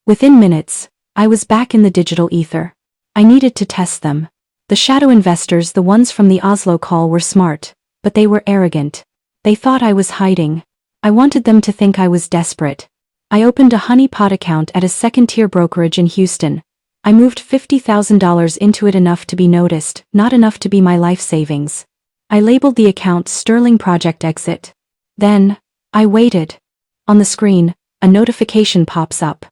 S1: Within minutes, I was back in the digital ether. I needed to test them. The shadow investors, the ones from the Oslo call, were smart, but they were arrogant. They thought I was hiding. I wanted them to think I was desperate. I opened a honeypot account at a second-tier brokerage in Houston. I moved $50,000 into it, enough to be noticed, not enough to be my life savings. I labeled the account Sterling Project Exit. Then, I waited. On the screen, a notification pops up.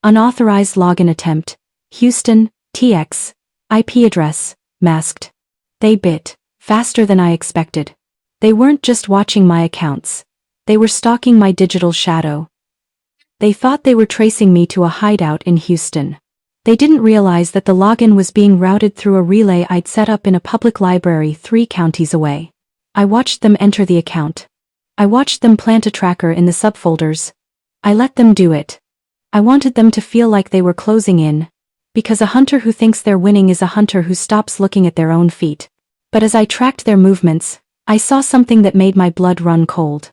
S1: Unauthorized login attempt. Houston, TX. IP address, masked. They bit faster than I expected. They weren't just watching my accounts. They were stalking my digital shadow. They thought they were tracing me to a hideout in Houston. They didn't realize that the login was being routed through a relay I'd set up in a public library 3 counties away. I watched them enter the account. I watched them plant a tracker in the subfolders. I let them do it. I wanted them to feel like they were closing in. Because a hunter who thinks they're winning is a hunter who stops looking at their own feet. But as I tracked their movements, I saw something that made my blood run cold.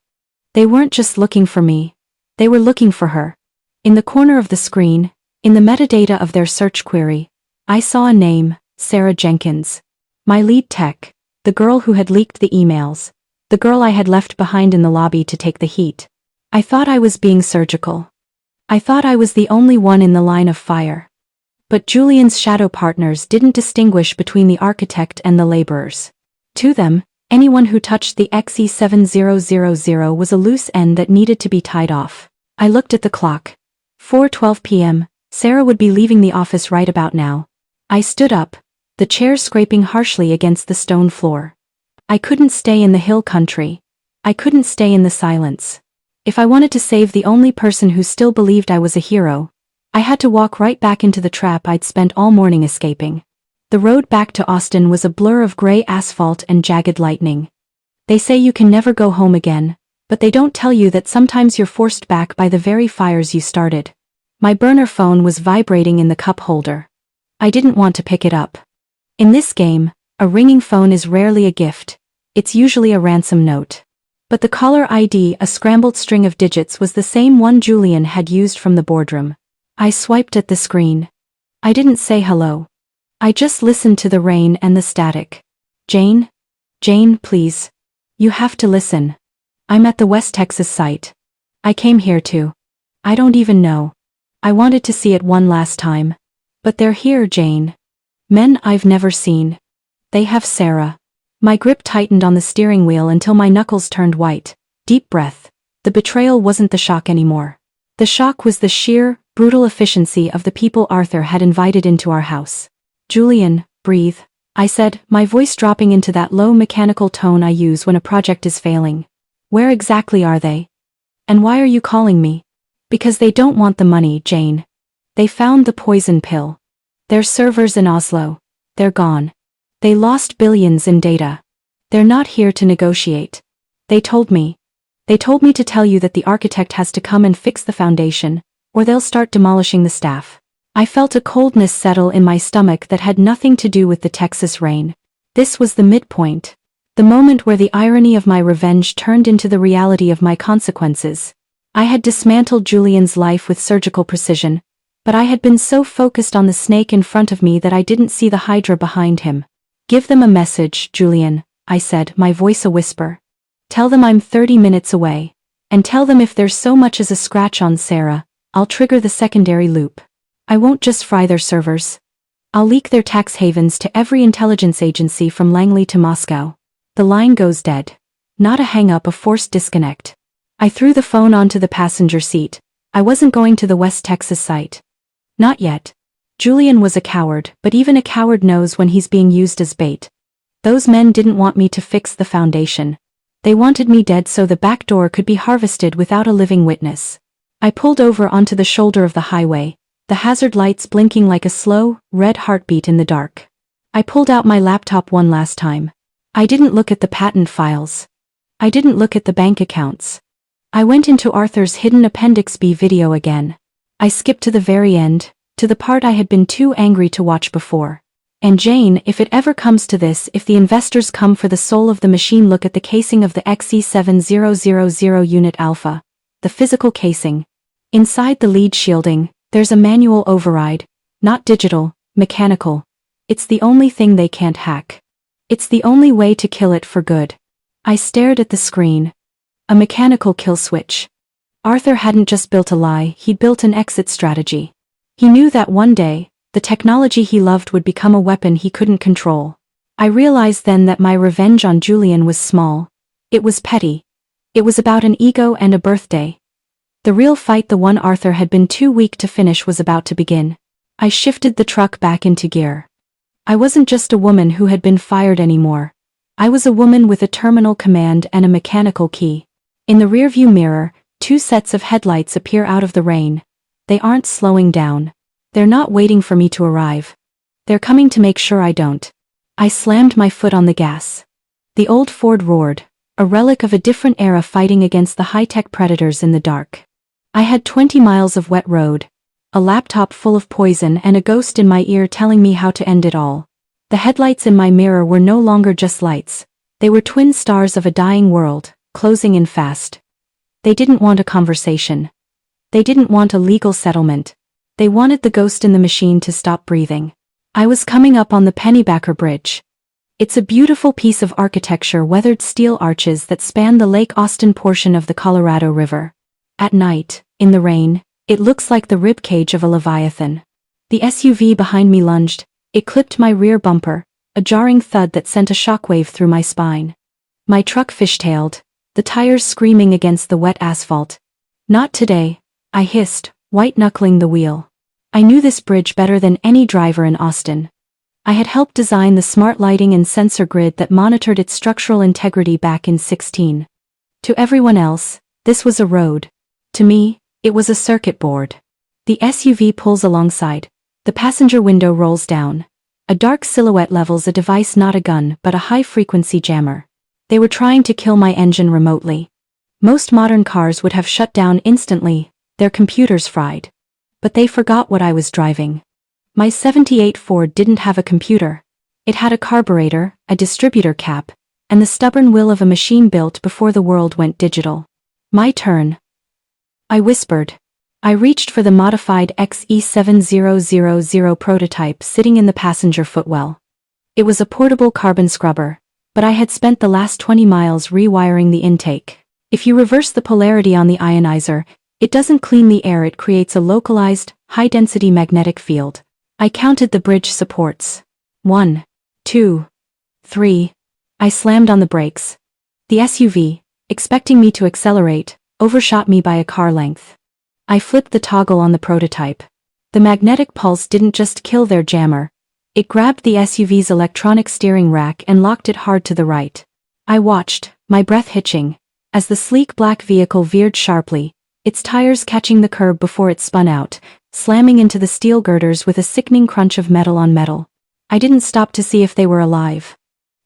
S1: They weren't just looking for me. They were looking for her. In the corner of the screen, in the metadata of their search query, I saw a name, Sarah Jenkins. My lead tech, the girl who had leaked the emails, the girl I had left behind in the lobby to take the heat. I thought I was being surgical. I thought I was the only one in the line of fire. But Julian's shadow partners didn't distinguish between the architect and the laborers. To them, Anyone who touched the XE7000 was a loose end that needed to be tied off. I looked at the clock. 4:12 p.m., Sarah would be leaving the office right about now. I stood up, the chair scraping harshly against the stone floor. I couldn't stay in the hill country. I couldn't stay in the silence. If I wanted to save the only person who still believed I was a hero, I had to walk right back into the trap I'd spent all morning escaping. The road back to Austin was a blur of gray asphalt and jagged lightning. They say you can never go home again, but they don't tell you that sometimes you're forced back by the very fires you started. My burner phone was vibrating in the cup holder. I didn't want to pick it up. In this game, a ringing phone is rarely a gift. It's usually a ransom note. But the caller ID, a scrambled string of digits, was the same one Julian had used from the boardroom. I swiped at the screen. I didn't say hello. I just listened to the rain and the static. Jane? Jane, please. You have to listen. I'm at the West Texas site. I came here to. I don't even know. I wanted to see it one last time. But they're here, Jane. Men I've never seen. They have Sarah. My grip tightened on the steering wheel until my knuckles turned white. Deep breath. The betrayal wasn't the shock anymore. The shock was the sheer, brutal efficiency of the people Arthur had invited into our house. Julian, breathe, I said, my voice dropping into that low mechanical tone I use when a project is failing. Where exactly are they? And why are you calling me? Because they don't want the money, Jane. They found the poison pill. Their servers in Oslo. They're gone. They lost billions in data. They're not here to negotiate. They told me. They told me to tell you that the architect has to come and fix the foundation, or they'll start demolishing the staff. I felt a coldness settle in my stomach that had nothing to do with the Texas rain. This was the midpoint. The moment where the irony of my revenge turned into the reality of my consequences. I had dismantled Julian's life with surgical precision, but I had been so focused on the snake in front of me that I didn't see the hydra behind him. Give them a message, Julian, I said, my voice a whisper. Tell them I'm 30 minutes away. And tell them if there's so much as a scratch on Sarah, I'll trigger the secondary loop. I won't just fry their servers. I'll leak their tax havens to every intelligence agency from Langley to Moscow. The line goes dead. Not a hang-up, a forced disconnect. I threw the phone onto the passenger seat. I wasn't going to the West Texas site. Not yet. Julian was a coward, but even a coward knows when he's being used as bait. Those men didn't want me to fix the foundation. They wanted me dead so the back door could be harvested without a living witness. I pulled over onto the shoulder of the highway, the hazard lights blinking like a slow, red heartbeat in the dark. I pulled out my laptop one last time. I didn't look at the patent files. I didn't look at the bank accounts. I went into Arthur's hidden Appendix B video again. I skipped to the very end, to the part I had been too angry to watch before. And Jane, if it ever comes to this, if the investors come for the soul of the machine, look at the casing of the XE7000 Unit Alpha. The physical casing. Inside the lead shielding, there's a manual override. Not digital, mechanical. It's the only thing they can't hack. It's the only way to kill it for good. I stared at the screen. A mechanical kill switch. Arthur hadn't just built a lie, he'd built an exit strategy. He knew that one day, the technology he loved would become a weapon he couldn't control. I realized then that my revenge on Julian was small. It was petty. It was about an ego and a birthday. The real fight, the one Arthur had been too weak to finish, was about to begin. I shifted the truck back into gear. I wasn't just a woman who had been fired anymore. I was a woman with a terminal command and a mechanical key. In the rearview mirror, two sets of headlights appear out of the rain. They aren't slowing down. They're not waiting for me to arrive. They're coming to make sure I don't. I slammed my foot on the gas. The old Ford roared, a relic of a different era fighting against the high-tech predators in the dark. I had 20 miles of wet road, a laptop full of poison, and a ghost in my ear telling me how to end it all. The headlights in my mirror were no longer just lights. They were twin stars of a dying world, closing in fast. They didn't want a conversation. They didn't want a legal settlement. They wanted the ghost in the machine to stop breathing. I was coming up on the Pennybacker Bridge. It's a beautiful piece of architecture, weathered steel arches that span the Lake Austin portion of the Colorado River. At night, in the rain, it looks like the ribcage of a leviathan. The SUV behind me lunged. It clipped my rear bumper, a jarring thud that sent a shockwave through my spine. My truck fishtailed, the tires screaming against the wet asphalt. Not today, I hissed, white-knuckling the wheel. I knew this bridge better than any driver in Austin. I had helped design the smart lighting and sensor grid that monitored its structural integrity back in 16. To everyone else, this was a road. To me, it was a circuit board. The SUV pulls alongside. The passenger window rolls down. A dark silhouette levels a device, not a gun, but a high-frequency jammer. They were trying to kill my engine remotely. Most modern cars would have shut down instantly, their computers fried. But they forgot what I was driving. My '78 Ford didn't have a computer. It had a carburetor, a distributor cap, and the stubborn will of a machine built before the world went digital. My turn. I whispered. I reached for the modified XE7000 prototype sitting in the passenger footwell. It was a portable carbon scrubber, but I had spent the last 20 miles rewiring the intake. If you reverse the polarity on the ionizer, it doesn't clean the air, it creates a localized, high-density magnetic field. I counted the bridge supports. 1, 2, 3. I slammed on the brakes. The SUV, expecting me to accelerate, overshot me by a car length. I flipped the toggle on the prototype. The magnetic pulse didn't just kill their jammer. It grabbed the SUV's electronic steering rack and locked it hard to the right. I watched, my breath hitching, as the sleek black vehicle veered sharply, its tires catching the curb before it spun out, slamming into the steel girders with a sickening crunch of metal on metal. I didn't stop to see if they were alive.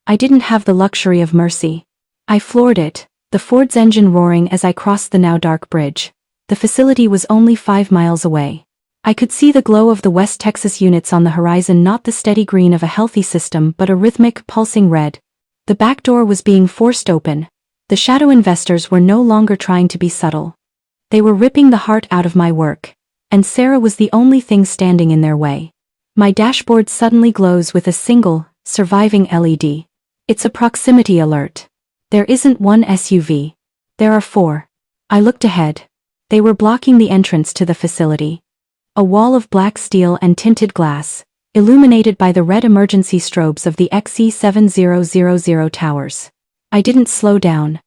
S1: I didn't have the luxury of mercy. I floored it, the Ford's engine roaring as I crossed the now dark bridge. The facility was only 5 miles away. I could see the glow of the West Texas units on the horizon, not the steady green of a healthy system but a rhythmic, pulsing red. The back door was being forced open. The shadow investors were no longer trying to be subtle. They were ripping the heart out of my work. And Sarah was the only thing standing in their way. My dashboard suddenly glows with a single, surviving LED. It's a proximity alert. There isn't one SUV. There are 4. I looked ahead. They were blocking the entrance to the facility. A wall of black steel and tinted glass, illuminated by the red emergency strobes of the XE7000 towers. I didn't slow down.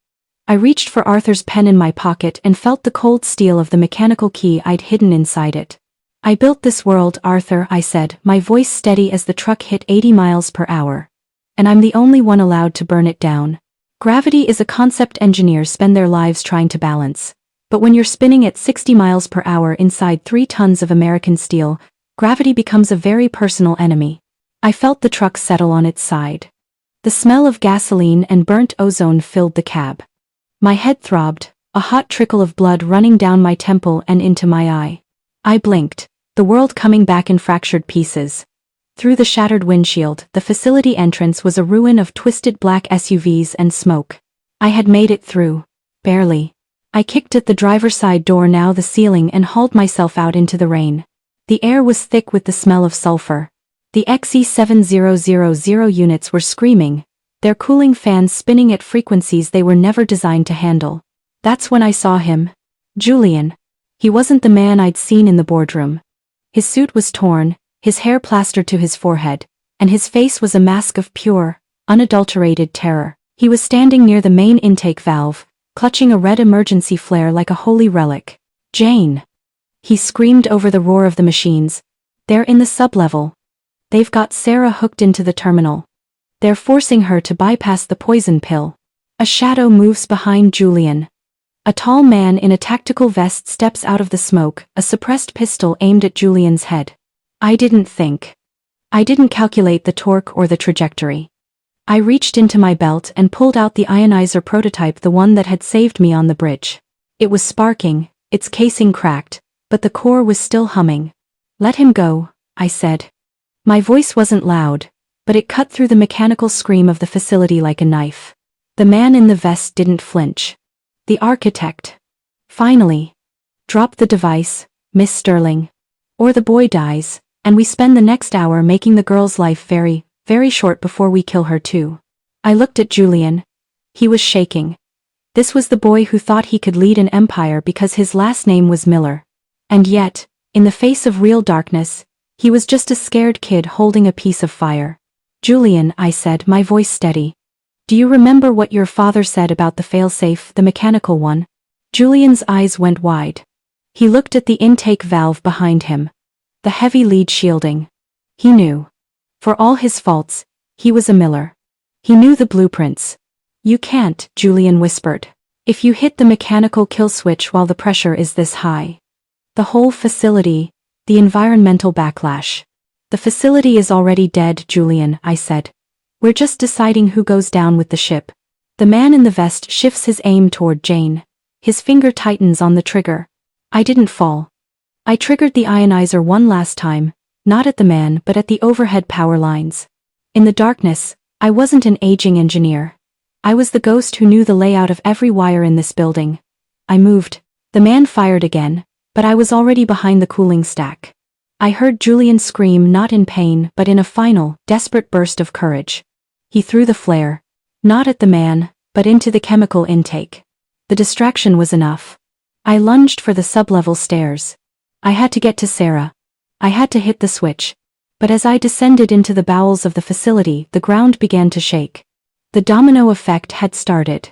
S1: I reached for Arthur's pen in my pocket and felt the cold steel of the mechanical key I'd hidden inside it. I built this world, Arthur, I said, my voice steady as the truck hit 80 miles per hour. And I'm the only one allowed to burn it down. Gravity is a concept engineers spend their lives trying to balance. But when you're spinning at 60 miles per hour inside 3 tons of American steel, gravity becomes a very personal enemy. I felt the truck settle on its side. The smell of gasoline and burnt ozone filled the cab. My head throbbed, a hot trickle of blood running down my temple and into my eye. I blinked, the world coming back in fractured pieces. Through the shattered windshield, the facility entrance was a ruin of twisted black SUVs and smoke. I had made it through. Barely. I kicked at the driver's side door, now the ceiling, and hauled myself out into the rain. The air was thick with the smell of sulfur. The XE7000 units were screaming, their cooling fans spinning at frequencies they were never designed to handle. That's when I saw him. Julian. He wasn't the man I'd seen in the boardroom. His suit was torn, his hair plastered to his forehead, and his face was a mask of pure, unadulterated terror. He was standing near the main intake valve, clutching a red emergency flare like a holy relic. Jane! He screamed over the roar of the machines. They're in the sublevel. They've got Sarah hooked into the terminal. They're forcing her to bypass the poison pill. A shadow moves behind Julian. A tall man in a tactical vest steps out of the smoke, a suppressed pistol aimed at Julian's head. I didn't think. I didn't calculate the torque or the trajectory. I reached into my belt and pulled out the ionizer prototype, the one that had saved me on the bridge. It was sparking, its casing cracked, but the core was still humming. Let him go, I said. My voice wasn't loud, but it cut through the mechanical scream of the facility like a knife. The man in the vest didn't flinch. The architect. Finally. Drop the device, Miss Sterling. Or the boy dies, and we spend the next hour making the girl's life very, very short before we kill her too. I looked at Julian. He was shaking. This was the boy who thought he could lead an empire because his last name was Miller. And yet, in the face of real darkness, he was just a scared kid holding a piece of fire. Julian, I said, my voice steady. Do you remember what your father said about the failsafe, the mechanical one? Julian's eyes went wide. He looked at the intake valve behind him. The heavy lead shielding. He knew. For all his faults, he was a miller. He knew the blueprints. You can't, Julian whispered. If you hit the mechanical kill switch while the pressure is this high. The whole facility, the environmental backlash. The facility is already dead, Julian, I said. We're just deciding who goes down with the ship. The man in the vest shifts his aim toward Jane. His finger tightens on the trigger. I didn't fall. I triggered the ionizer one last time, not at the man but at the overhead power lines. In the darkness, I wasn't an aging engineer. I was the ghost who knew the layout of every wire in this building. I moved. The man fired again, but I was already behind the cooling stack. I heard Julian scream, not in pain but in a final, desperate burst of courage. He threw the flare. Not at the man, but into the chemical intake. The distraction was enough. I lunged for the sublevel stairs. I had to get to Sarah. I had to hit the switch. But as I descended into the bowels of the facility, the ground began to shake. The domino effect had started.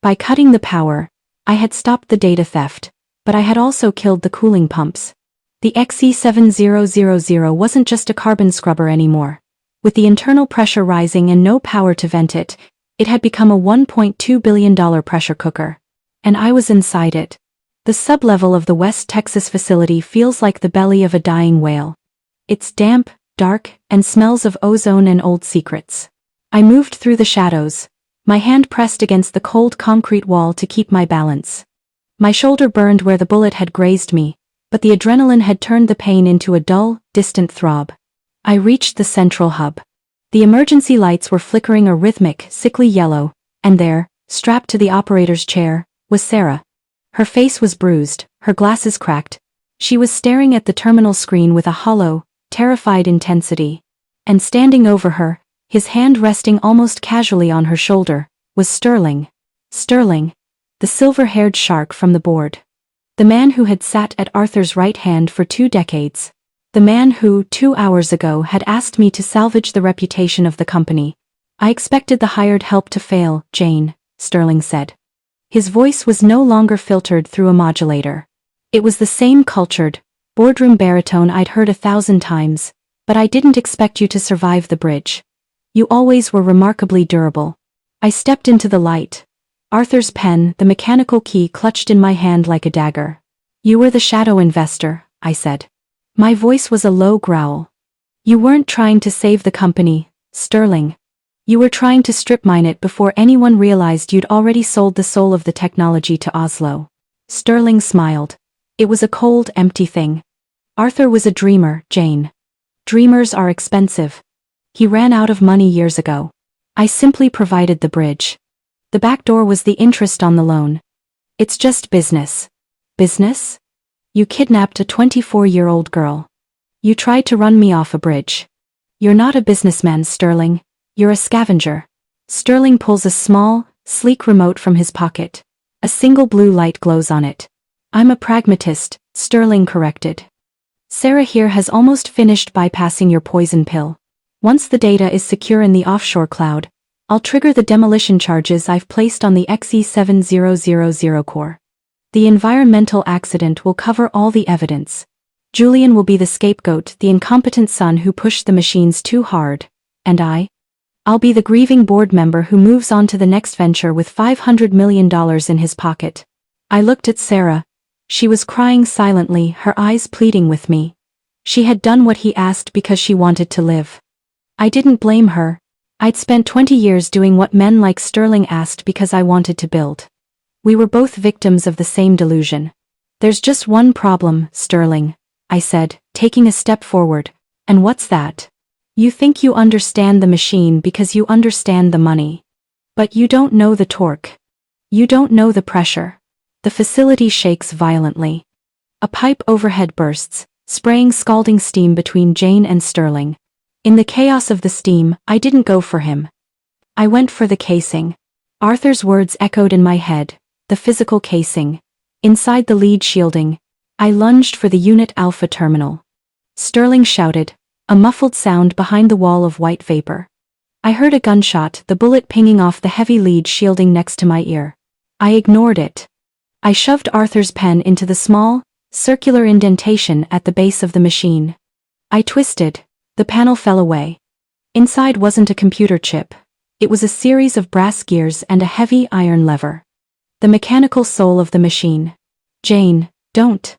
S1: By cutting the power, I had stopped the data theft, but I had also killed the cooling pumps. The XE7000 wasn't just a carbon scrubber anymore. With the internal pressure rising and no power to vent it, it had become a $1.2 billion pressure cooker. And I was inside it. The sublevel of the West Texas facility feels like the belly of a dying whale. It's damp, dark, and smells of ozone and old secrets. I moved through the shadows, my hand pressed against the cold concrete wall to keep my balance. My shoulder burned where the bullet had grazed me, but the adrenaline had turned the pain into a dull, distant throb. I reached the central hub. The emergency lights were flickering a rhythmic, sickly yellow, and there, strapped to the operator's chair, was Sarah. Her face was bruised, her glasses cracked. She was staring at the terminal screen with a hollow, terrified intensity. And standing over her, his hand resting almost casually on her shoulder, was Sterling. Sterling, the silver-haired shark from the board. The man who had sat at Arthur's right hand for 2 decades. The man who, 2 hours ago, had asked me to salvage the reputation of the company. I expected the hired help to fail, Jane, Sterling said. His voice was no longer filtered through a modulator. It was the same cultured, boardroom baritone I'd heard 1,000 times, but I didn't expect you to survive the bridge. You always were remarkably durable. I stepped into the light. Arthur's pen, the mechanical key clutched in my hand like a dagger. You were the shadow investor, I said. My voice was a low growl. You weren't trying to save the company, Sterling. You were trying to strip mine it before anyone realized you'd already sold the soul of the technology to Oslo. Sterling smiled. It was a cold, empty thing. Arthur was a dreamer, Jane. Dreamers are expensive. He ran out of money years ago. I simply provided the bridge. The back door was the interest on the loan. It's just business. Business? You kidnapped a 24-year-old girl. You tried to run me off a bridge. You're not a businessman, Sterling. You're a scavenger. Sterling pulls a small, sleek remote from his pocket. A single blue light glows on it. I'm a pragmatist, Sterling corrected. Sarah here has almost finished bypassing your poison pill. Once the data is secure in the offshore cloud, I'll trigger the demolition charges I've placed on the XE7000 core. The environmental accident will cover all the evidence. Julian will be the scapegoat, the incompetent son who pushed the machines too hard, and I'll be the grieving board member who moves on to the next venture with $500 million in his pocket. I looked at Sarah. She was crying silently, her eyes pleading with me. She had done what he asked because she wanted to live. I didn't blame her. I'd spent 20 years doing what men like Sterling asked because I wanted to build. We were both victims of the same delusion. There's just one problem, Sterling, I said, taking a step forward. And what's that? You think you understand the machine because you understand the money. But you don't know the torque. You don't know the pressure. The facility shakes violently. A pipe overhead bursts, spraying scalding steam between Jane and Sterling. In the chaos of the steam, I didn't go for him. I went for the casing. Arthur's words echoed in my head, the physical casing. Inside the lead shielding, I lunged for the Unit Alpha terminal. Sterling shouted, a muffled sound behind the wall of white vapor. I heard a gunshot, the bullet pinging off the heavy lead shielding next to my ear. I ignored it. I shoved Arthur's pen into the small, circular indentation at the base of the machine. I twisted. The panel fell away. Inside wasn't a computer chip. It was a series of brass gears and a heavy iron lever. The mechanical soul of the machine. "Jane, don't!"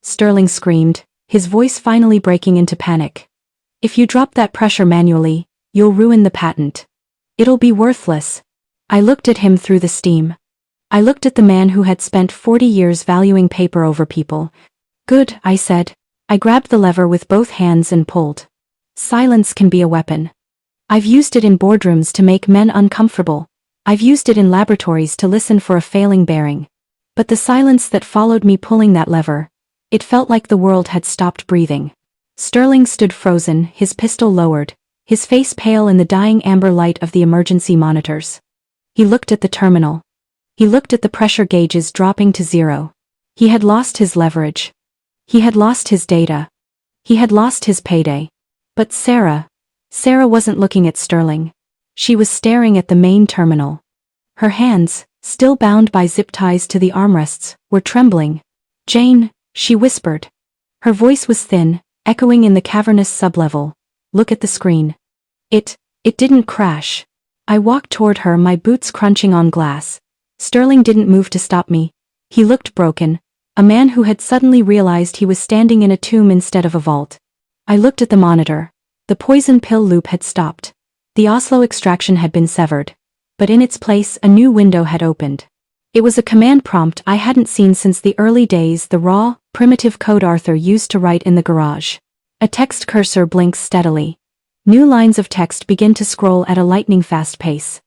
S1: Sterling screamed, his voice finally breaking into panic. "If you drop that pressure manually, you'll ruin the patent. It'll be worthless." I looked at him through the steam. I looked at the man who had spent 40 years valuing paper over people. "Good," I said. I grabbed the lever with both hands and pulled. Silence can be a weapon. I've used it in boardrooms to make men uncomfortable. I've used it in laboratories to listen for a failing bearing. But the silence that followed me pulling that lever, it felt like the world had stopped breathing. Sterling stood frozen, his pistol lowered, his face pale in the dying amber light of the emergency monitors. He looked at the terminal. He looked at the pressure gauges dropping to zero. He had lost his leverage. He had lost his data. He had lost his payday. But Sarah wasn't looking at Sterling. She was staring at the main terminal. Her hands, still bound by zip ties to the armrests, were trembling. "Jane," she whispered. Her voice was thin, echoing in the cavernous sublevel. "Look at the screen." It didn't crash. I walked toward her, my boots crunching on glass. Sterling didn't move to stop me. He looked broken, a man who had suddenly realized he was standing in a tomb instead of a vault. I looked at the monitor. The poison pill loop had stopped. The Oslo extraction had been severed. But in its place a new window had opened. It was a command prompt I hadn't seen since the early days, the raw, primitive code Arthur used to write in the garage. A text cursor blinks steadily. New lines of text begin to scroll at a lightning-fast pace.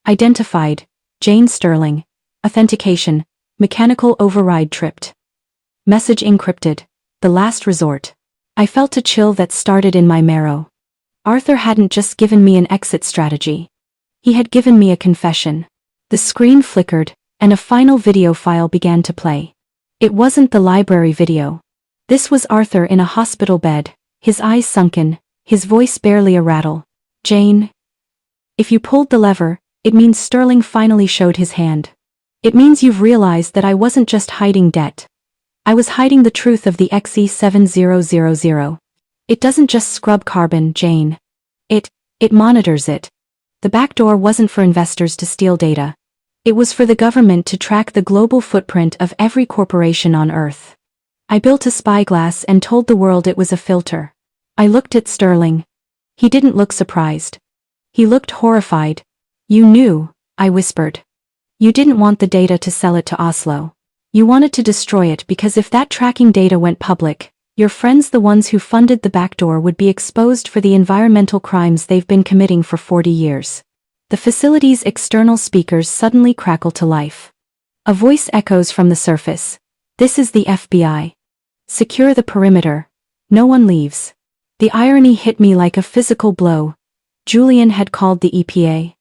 S1: Identified. Jane Sterling. Authentication. Mechanical override tripped. Message encrypted. The last resort. I felt a chill that started in my marrow. Arthur hadn't just given me an exit strategy. He had given me a confession. The screen flickered, and a final video file began to play. It wasn't the library video. This was Arthur in a hospital bed, his eyes sunken, his voice barely a rattle. "Jane, if you pulled the lever, it means Sterling finally showed his hand. It means you've realized that I wasn't just hiding debt. I was hiding the truth of the XE7000. It doesn't just scrub carbon, Jane. It monitors it. The back door wasn't for investors to steal data. It was for the government to track the global footprint of every corporation on Earth. I built a spyglass and told the world it was a filter. I looked at Sterling. He didn't look surprised. He looked horrified. "You knew," I whispered. "You didn't want the data to sell it to Oslo. You wanted to destroy it because if that tracking data went public, your friends, the ones who funded the backdoor, would be exposed for the environmental crimes they've been committing for 40 years. The facility's external speakers suddenly crackle to life. A voice echoes from the surface. "This is the FBI. Secure the perimeter. No one leaves." The irony hit me like a physical blow. Julian had called the EPA.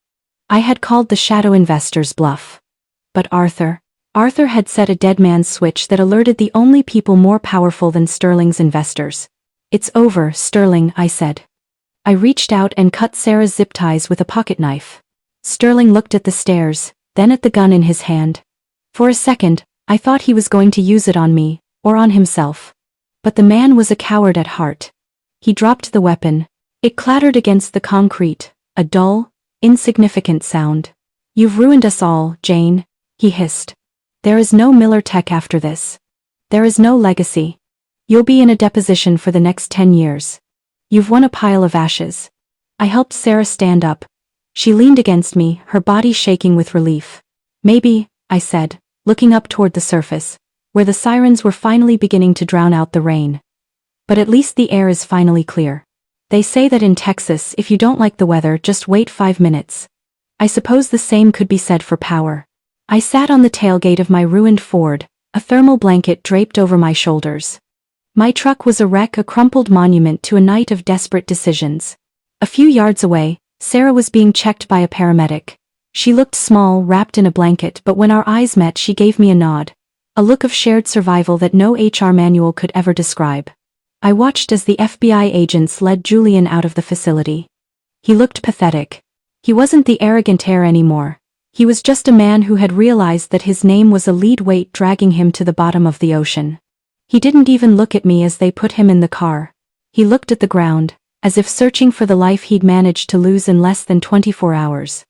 S1: I had called the shadow investors' bluff. But Arthur had set a dead man's switch that alerted the only people more powerful than Sterling's investors. "It's over, Sterling," I said. I reached out and cut Sarah's zip ties with a pocket knife. Sterling looked at the stairs, then at the gun in his hand. For a second, I thought he was going to use it on me, or on himself. But the man was a coward at heart. He dropped the weapon. It clattered against the concrete, a dull, insignificant sound. "You've ruined us all, Jane," he hissed. "There is no Miller Tech after this. There is no legacy. You'll be in a deposition for the next 10 years. You've won a pile of ashes." I helped Sarah stand up. She leaned against me, her body shaking with relief. "Maybe," I said, looking up toward the surface, where the sirens were finally beginning to drown out the rain. "But at least the air is finally clear. They say that in Texas, if you don't like the weather, just wait 5 minutes. I suppose the same could be said for power." I sat on the tailgate of my ruined Ford, a thermal blanket draped over my shoulders. My truck was a wreck, a crumpled monument to a night of desperate decisions. A few yards away, Sarah was being checked by a paramedic. She looked small, wrapped in a blanket, but when our eyes met she gave me a nod. A look of shared survival that no HR manual could ever describe. I watched as the FBI agents led Julian out of the facility. He looked pathetic. He wasn't the arrogant heir anymore. He was just a man who had realized that his name was a lead weight dragging him to the bottom of the ocean. He didn't even look at me as they put him in the car. He looked at the ground, as if searching for the life he'd managed to lose in less than 24 hours.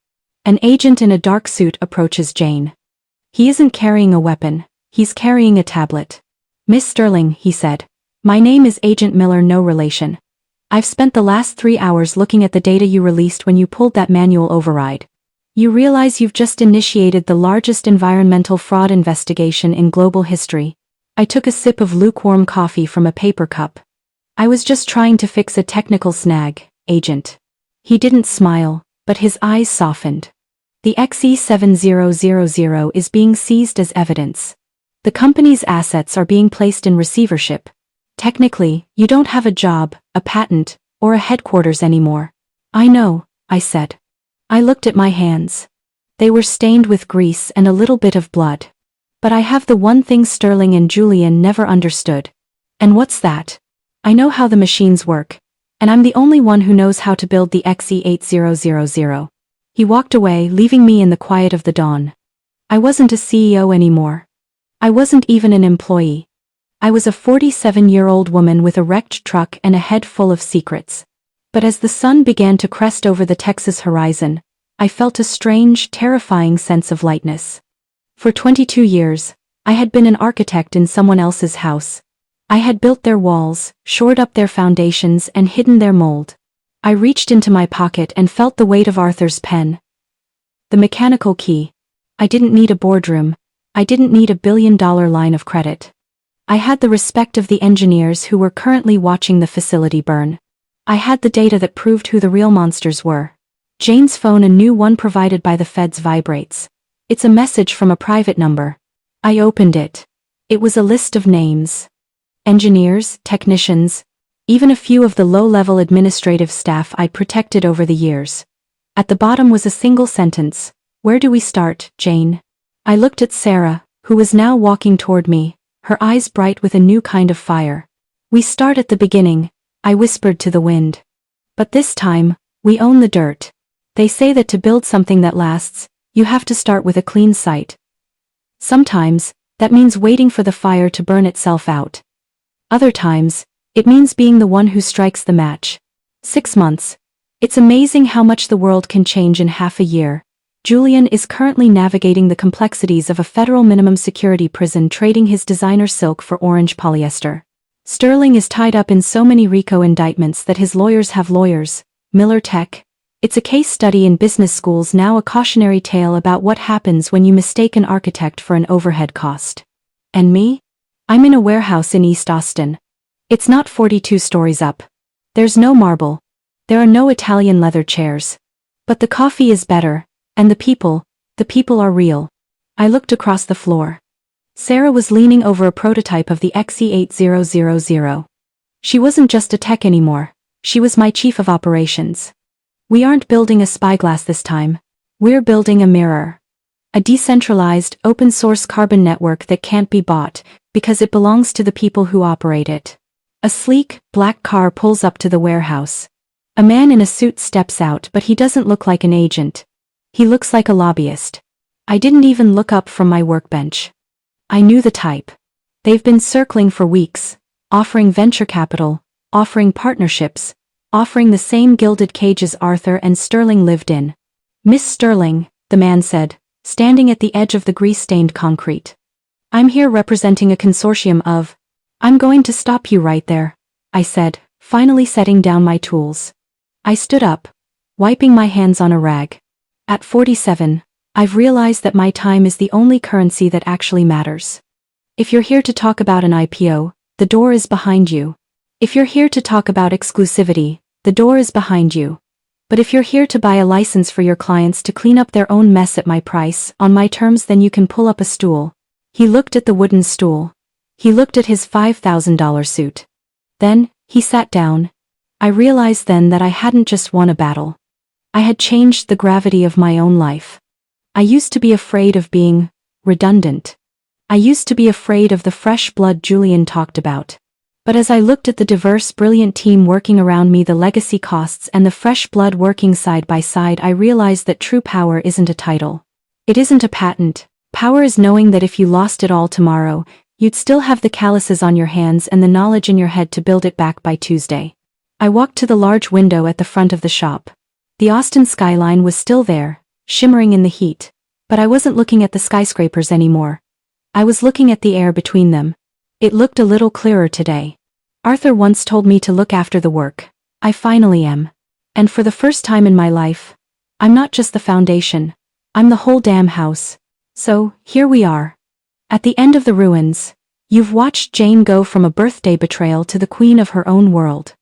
S1: An agent in a dark suit approaches Jane. He isn't carrying a weapon, he's carrying a tablet. "Miss Sterling," he said. "My name is Agent Miller, no relation. I've spent the last 3 hours looking at the data you released when you pulled that manual override. You realize you've just initiated the largest environmental fraud investigation in global history." I took a sip of lukewarm coffee from a paper cup. "I was just trying to fix a technical snag, Agent." He didn't smile, but his eyes softened. "The XE7000 is being seized as evidence. The company's assets are being placed in receivership. Technically, you don't have a job, a patent, or a headquarters anymore." "I know," I said. I looked at my hands. They were stained with grease and a little bit of blood. "But I have the one thing Sterling and Julian never understood." "And what's that?" "I know how the machines work, and I'm the only one who knows how to build the XE8000. He walked away, leaving me in the quiet of the dawn. I wasn't a CEO anymore. I wasn't even an employee. I was a 47-year-old woman with a wrecked truck and a head full of secrets. But as the sun began to crest over the Texas horizon, I felt a strange, terrifying sense of lightness. For 22 years, I had been an architect in someone else's house. I had built their walls, shored up their foundations, and hidden their mold. I reached into my pocket and felt the weight of Arthur's pen. The mechanical key. I didn't need a boardroom. I didn't need a billion-dollar line of credit. I had the respect of the engineers who were currently watching the facility burn. I had the data that proved who the real monsters were. Jane's phone, a new one provided by the feds, vibrates. It's a message from a private number. I opened it. It was a list of names. Engineers, technicians, even a few of the low-level administrative staff I'd protected over the years. At the bottom was a single sentence. "Where do we start, Jane?" I looked at Sarah, who was now walking toward me, her eyes bright with a new kind of fire. "We start at the beginning," I whispered to the wind. "But this time, we own the dirt. They say that to build something that lasts, you have to start with a clean site. Sometimes, that means waiting for the fire to burn itself out. Other times, it means being the one who strikes the match. 6 months. It's amazing how much the world can change in half a year. Julian is currently navigating the complexities of a federal minimum security prison, trading his designer silk for orange polyester. Sterling is tied up in so many RICO indictments that his lawyers have lawyers. Miller Tech. It's a case study in business schools now, a cautionary tale about what happens when you mistake an architect for an overhead cost. And me? I'm in a warehouse in East Austin. It's not 42 stories up. There's no marble. There are no Italian leather chairs. But the coffee is better, and the people are real. I looked across the floor. Sarah was leaning over a prototype of the XE8000. She wasn't just a tech anymore, she was my chief of operations. "We aren't building a spyglass this time. We're building a mirror. A decentralized, open-source carbon network that can't be bought, because it belongs to the people who operate it." A sleek, black car pulls up to the warehouse. A man in a suit steps out, but he doesn't look like an agent. He looks like a lobbyist. I didn't even look up from my workbench. I knew the type. They've been circling for weeks, offering venture capital, offering partnerships, offering the same gilded cages Arthur and Sterling lived in. "Miss Sterling," the man said, standing at the edge of the grease-stained concrete. "I'm here representing a consortium of—" "I'm going to stop you right there," I said, finally setting down my tools. I stood up, wiping my hands on a rag. At 47, I've realized that my time is the only currency that actually matters. If you're here to talk about an IPO, the door is behind you. If you're here to talk about exclusivity, the door is behind you. But if you're here to buy a license for your clients to clean up their own mess at my price, on my terms, then you can pull up a stool. He looked at the wooden stool. He looked at his $5,000 suit. Then, he sat down. I realized then that I hadn't just won a battle. I had changed the gravity of my own life. I used to be afraid of being redundant. I used to be afraid of the fresh blood Julian talked about. But as I looked at the diverse, brilliant team working around me, the legacy costs, and the fresh blood working side by side, I realized that true power isn't a title. It isn't a patent. Power is knowing that if you lost it all tomorrow, you'd still have the calluses on your hands and the knowledge in your head to build it back by Tuesday. I walked to the large window at the front of the shop. The Austin skyline was still there, shimmering in the heat. But I wasn't looking at the skyscrapers anymore. I was looking at the air between them. It looked a little clearer today. Arthur once told me to look after the work. I finally am. And for the first time in my life, I'm not just the foundation. I'm the whole damn house. So, here we are. At the end of the ruins, you've watched Jane go from a birthday betrayal to the queen of her own world.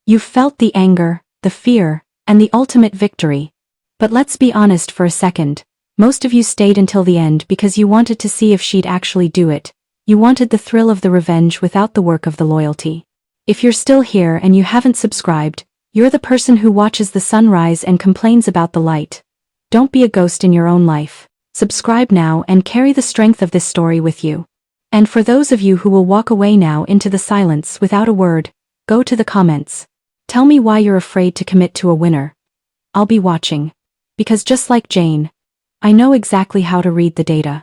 S1: You've felt the anger, the fear, and the ultimate victory. But let's be honest for a second. Most of you stayed until the end because you wanted to see if she'd actually do it. You wanted the thrill of the revenge without the work of the loyalty. If you're still here and you haven't subscribed, you're the person who watches the sun rise and complains about the light. Don't be a ghost in your own life. Subscribe now and carry the strength of this story with you. And for those of you who will walk away now into the silence without a word, go to the comments. Tell me why you're afraid to commit to a winner. I'll be watching. Because just like Jane, I know exactly how to read the data.